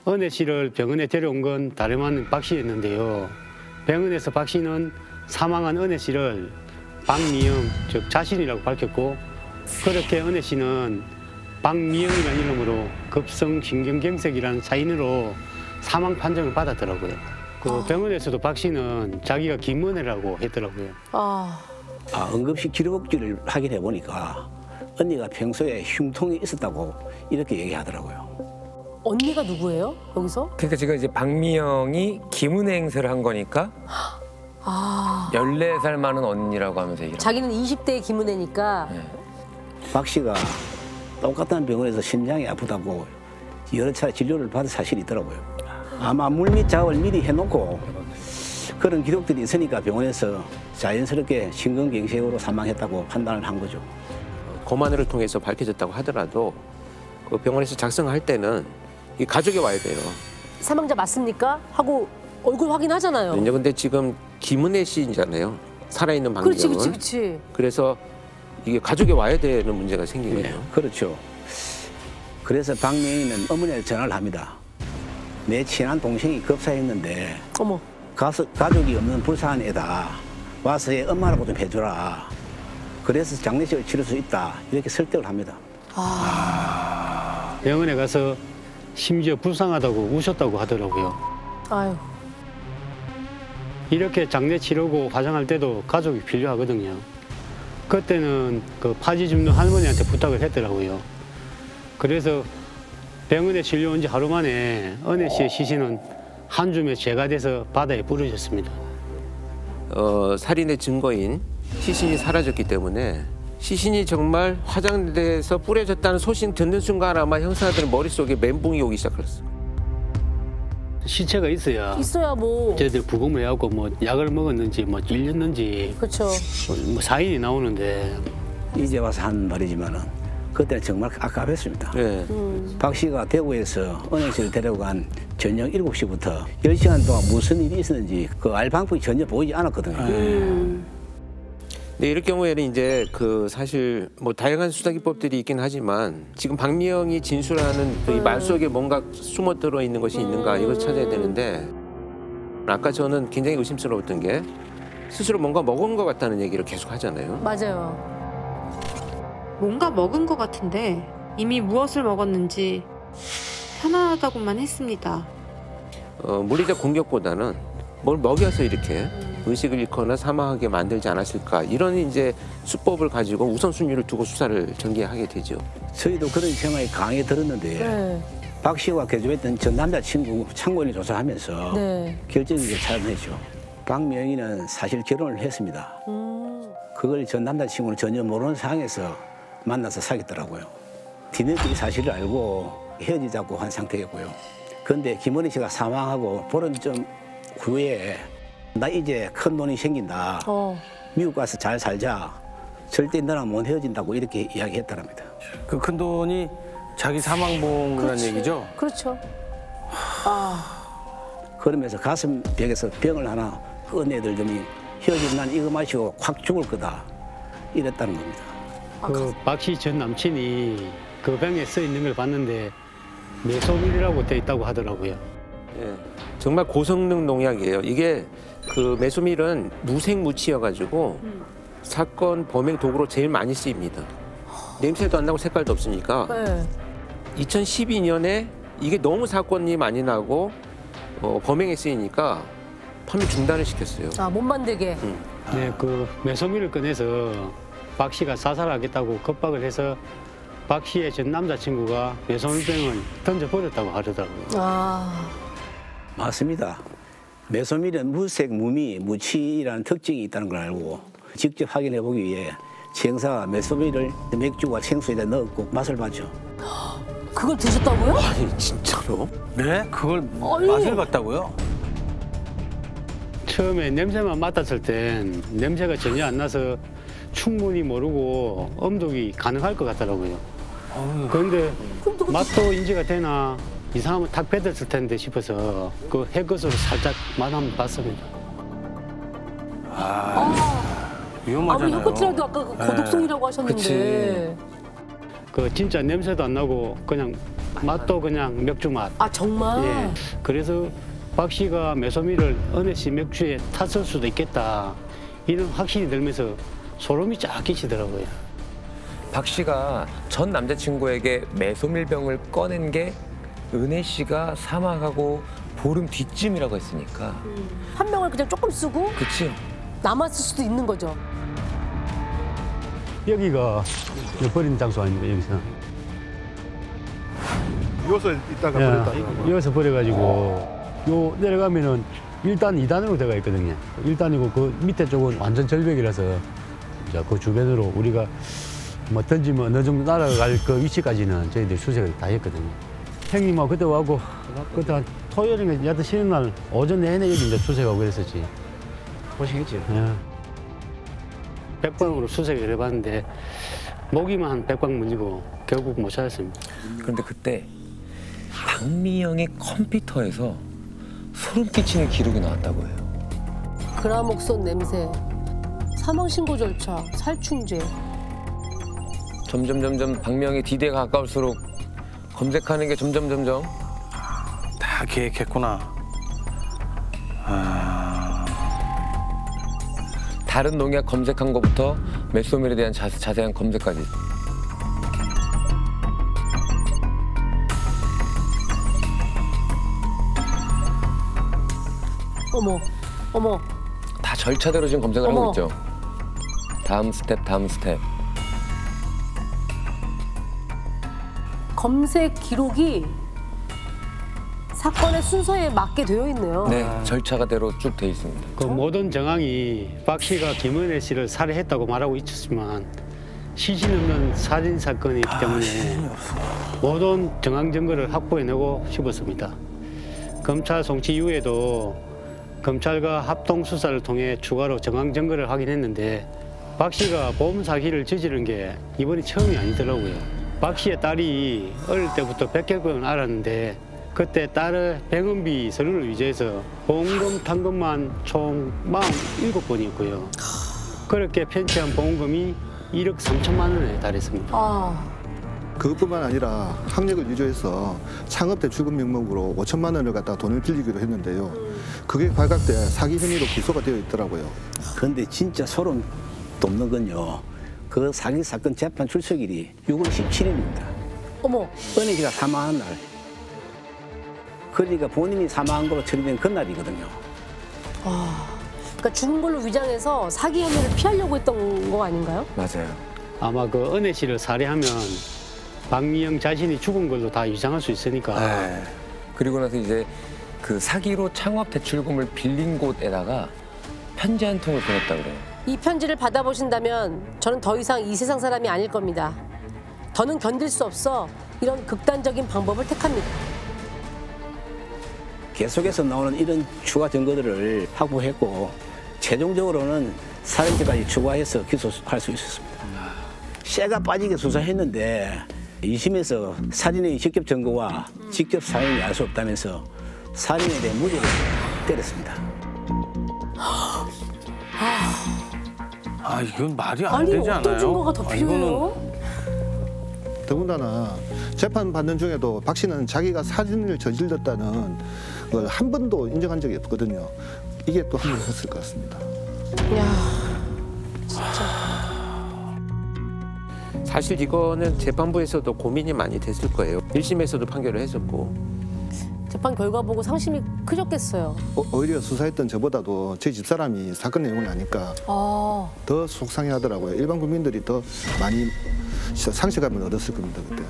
은혜 씨를 병원에 데려온 건 다름 아닌 박 씨였는데요. 병원에서 박 씨는 사망한 은혜 씨를 박미영, 즉 자신이라고 밝혔고 그렇게 은혜 씨는 박미영이라는 이름으로 급성신경경색이라는 사인으로 사망 판정을 받았더라고요. 그 병원에서도 박 씨는 자기가 김은혜라고 했더라고요. 응급실 기록지를 확인해 보니까 언니가 평소에 흉통이 있었다고 이렇게 얘기하더라고요. 언니가 누구예요? 여기서? 그러니까 지금 이제 박미영이 김은혜 행세를 한 거니까 14살 많은 언니라고 하면서 얘기를 자기는 20대의 김은혜니까. 박 씨가 똑같은 병원에서 심장이 아프다고 여러 차례 진료를 받은 사실이 있더라고요. 아마 물밑 작업을 미리 해놓고 그런 기록들이 있으니까 병원에서 자연스럽게 심근경색으로 사망했다고 판단을 한 거죠. 검안을 통해서 밝혀졌다고 하더라도 그 병원에서 작성할 때는 이 가족이 와야 돼요. 사망자 맞습니까? 하고 얼굴 확인하잖아요. 근데 지금 김은혜 씨잖아요. 살아있는 박미영은. 그렇지. 그래서 이게 가족이 와야 되는 문제가 생긴 거예요. 그렇죠. 그래서 박미영이는 어머니한테 전화를 합니다. 내 친한 동생이 급사했는데 가족이 없는 불쌍한 애다. 와서 애 엄마라고 좀 해주라. 그래서 장례식을 치를 수 있다. 이렇게 설득을 합니다. 병원에 가서 심지어 불쌍하다고 우셨다고 하더라고요. 아유. 이렇게 장례 치르고 화장할 때도 가족이 필요하거든요. 그때는 그 파지 줍는 할머니한테 부탁을 했더라고요. 그래서 병원에 실려온 지 하루 만에 은혜 씨의 시신은 한 줌의 죄가 돼서 바다에 뿌려졌습니다. 살인의 증거인 시신이 사라졌기 때문에 시신이 정말 화장대에서 뿌려졌다는 소식 듣는 순간 아마 형사들은 머릿속에 멘붕이 오기 시작했어요. 시체가 있어야 뭐 쟤들 부검을 해갖고 뭐 약을 먹었는지 뭐 찔렸는지 그렇죠. 뭐 사인이 나오는데 이제 와서 한 말이지만은 그때는 정말 아깝했습니다. 박 씨가 대구에서 은혜 씨를 데려간 저녁 7시부터 10시간 동안 무슨 일이 있었는지 그 알 방법이 전혀 보이지 않았거든요. 네, 이럴 경우에는 이제 그 사실 뭐 다양한 수사 기법들이 있긴 하지만 지금 박미영이 진술하는 그 말 속에 뭔가 숨어 들어 있는 것이 있는가 이걸 찾아야 되는데 아까 저는 굉장히 의심스러웠던 게 스스로 뭔가 먹은 것 같다는 얘기를 계속 하잖아요. 맞아요. 뭔가 먹은 것 같은데 이미 무엇을 먹었는지 편안하다고만 했습니다. 물리적 공격보다는 뭘 먹여서 이렇게 의식을 잃거나 사망하게 만들지 않았을까 이런 이제 수법을 가지고 우선순위를 두고 수사를 전개하게 되죠. 저희도 그런 생각이 강하게 들었는데 박 씨와 교제했던 전 남자친구 참고인을 조사하면서 결정적으로 찾아냈죠. 박명희는 사실 결혼을 했습니다. 그걸 전 남자친구는 전혀 모르는 상황에서 만나서 사귀었더라고요. 뒤늦게 이 사실을 알고 헤어지자고 한 상태였고요. 그런데 김은혜 씨가 사망하고 보름쯤 후에 나 이제 큰 돈이 생긴다. 미국 가서 잘 살자. 절대 너랑 못 헤어진다고 이렇게 이야기했다랍니다. 그 큰 돈이 자기 사망보험이라는 얘기죠? 그렇죠. 그러면서 가슴벽에서 병을 하나 꺼내들더니 헤어지면 난 이거 마시고 확 죽을 거다. 이랬다는 겁니다. 그 박 씨 전 남친이 그 병에 써 있는 걸 봤는데 메소밀이라고 돼 있다고 하더라고요. 예, 정말 고성능 농약이에요. 이게 그 메소밀은 무색무취여가지고 사건 범행 도구로 제일 많이 쓰입니다. 냄새도 안 나고 색깔도 없으니까. 네. 2012년에 이게 너무 사건이 많이 나고 범행에 쓰이니까 판매 중단을 시켰어요. 아, 못 만들게. 네, 그 메소밀을 꺼내서 박 씨가 자살하겠다고 겁박을 해서 박 씨의 전 남자친구가 메소밀병을 던져버렸다고 하더라고요. 아. 맞습니다. 메소밀은 무색, 무미, 무취라는 특징이 있다는 걸 알고 직접 확인해 보기 위해 지행사가 메소밀을 맥주와 생수에다 넣었고 맛을 봤죠. 그걸 드셨다고요? 아니, 진짜로? 네? 그걸 아니. 맛을 봤다고요? 처음에 냄새만 맡았을 땐 냄새가 전혀 안 나서 충분히 모르고 엄독이 가능할 것 같더라고요. 그런데 맛도 인지가 되나 이상하면 탁 뱉었을 텐데 싶어서 그 해것으로 살짝 맛 한번 봤습니다. 아무 혀끝이라도 아까 그 고독성이라고 하셨는데. 그 진짜 냄새도 안 나고 그냥 맛도 그냥 맥주 맛. 아, 정말? 예. 그래서 박 씨가 메소밀을 은혜 씨 맥주에 탔을 수도 있겠다. 이런 확신이 들면서 소름이 쫙 끼치더라고요. 박 씨가 전 남자친구에게 메소밀병을 꺼낸 게 은혜 씨가 사망하고 보름 뒤쯤이라고 했으니까. 한 명을 그냥 조금 쓰고 그치? 남았을 수도 있는 거죠. 여기가 버리는 장소 아닙니까, 여기서? 이어서 이따가 버렸다고. 이어서 버려가지고 요 내려가면은 1단, 2단으로 들어가 있거든요. 1단이고 그 밑에 쪽은 완전 절벽이라서 이제 그 주변으로 우리가 뭐 던지면 어느 정도 날아갈 그 위치까지는 저희들이 수색을 다 했거든요. 형님하고 그때 와고 그때 한 토요일인가 야트 쉬는 날 오전 내내 여기 이제 수색하고 그랬었지. 보시겠지. 예. 백방으로 수색을 해봤는데 모기만 한 100방 물리고 결국 못 찾았습니다. 그런데 그때 박미영의 컴퓨터에서 소름 끼치는 기록이 나왔다고 해요. 그라목손 냄새, 사망신고 절차, 살충제. 점점 박미영의 디데이가 가까울수록 검색하는 게 점점 다 계획했구나. 다른 농약 검색한 것부터 메소밀에 대한 자세한 검색까지. 어머. 다 절차대로 지금 검색을 어머. 하고 있죠. 다음 스텝. 검색 기록이 사건의 순서에 맞게 되어 있네요. 네, 절차가대로 쭉 돼 있습니다. 그 모든 정황이 박 씨가 김은혜 씨를 살해했다고 말하고 있었지만 시신 없는 살인 사건이기 때문에 모든 정황 증거를 확보해내고 싶었습니다. 검찰 송치 이후에도 검찰과 합동 수사를 통해 추가로 정황 증거를 확인했는데 박 씨가 보험 사기를 저지른 게 이번이 처음이 아니더라고요. 박 씨의 딸이 어릴 때부터 백혈병을 앓았는데 그때 딸의 병원비 서류를 위조해서 보험금 탄 것만 총 47번이었고요. 그렇게 편취한 보험금이 1억 3천만 원에 달했습니다. 그것뿐만 아니라 학력을 유조해서 창업 대출금 명목으로 5천만 원을 갖다가 돈을 빌리기로 했는데요. 그게 발각돼 사기 혐의로 기소가 되어 있더라고요. 그런데 진짜 소름 돋는 건요. 그 사기 사건 재판 출석일이 6월 17일입니다. 어머. 은혜 씨가 사망한 날. 그러니까 본인이 사망한 걸로 처리된 그날이거든요. 그러니까 죽은 걸로 위장해서 사기 혐의를 피하려고 했던 거 아닌가요? 맞아요. 아마 그 은혜 씨를 살해하면 박미영 자신이 죽은 걸로 다 위장할 수 있으니까. 그리고 나서 이제 그 사기로 창업 대출금을 빌린 곳에다가 편지 한 통을 보냈다 그래요. 이 편지를 받아보신다면 저는 더 이상 이 세상 사람이 아닐 겁니다. 더는 견딜 수 없어 이런 극단적인 방법을 택합니다. 계속해서 나오는 이런 추가 증거들을 확보했고 최종적으로는 살인죄까지 추가해서 기소할 수 있었습니다. 쇠가 빠지게 수사했는데 2심에서 살인의 직접 증거와 직접 살인이 알 수 없다면서 살인에 대해 무죄를 때렸습니다. 이건 말이 안 아니, 되지 않아요? 어떤 증거가 더 필요해요? 더군다나 재판 받는 중에도 박 씨는 자기가 살인을 저질렀다는 걸 한 번도 인정한 적이 없거든요. 이게 또 한 번 했을 것 같습니다. 야, 진짜. 사실 이거는 재판부에서도 고민이 많이 됐을 거예요. 1심에서도 판결을 했었고. 재판 결과 보고 상심이 크셨겠어요. 오히려 수사했던 저보다도 제 집사람이 사건 내용을 아니까 더 속상해하더라고요. 일반 국민들이 더 많이 상실감을 얻었을 겁니다, 그때.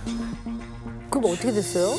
그럼 어떻게 됐어요?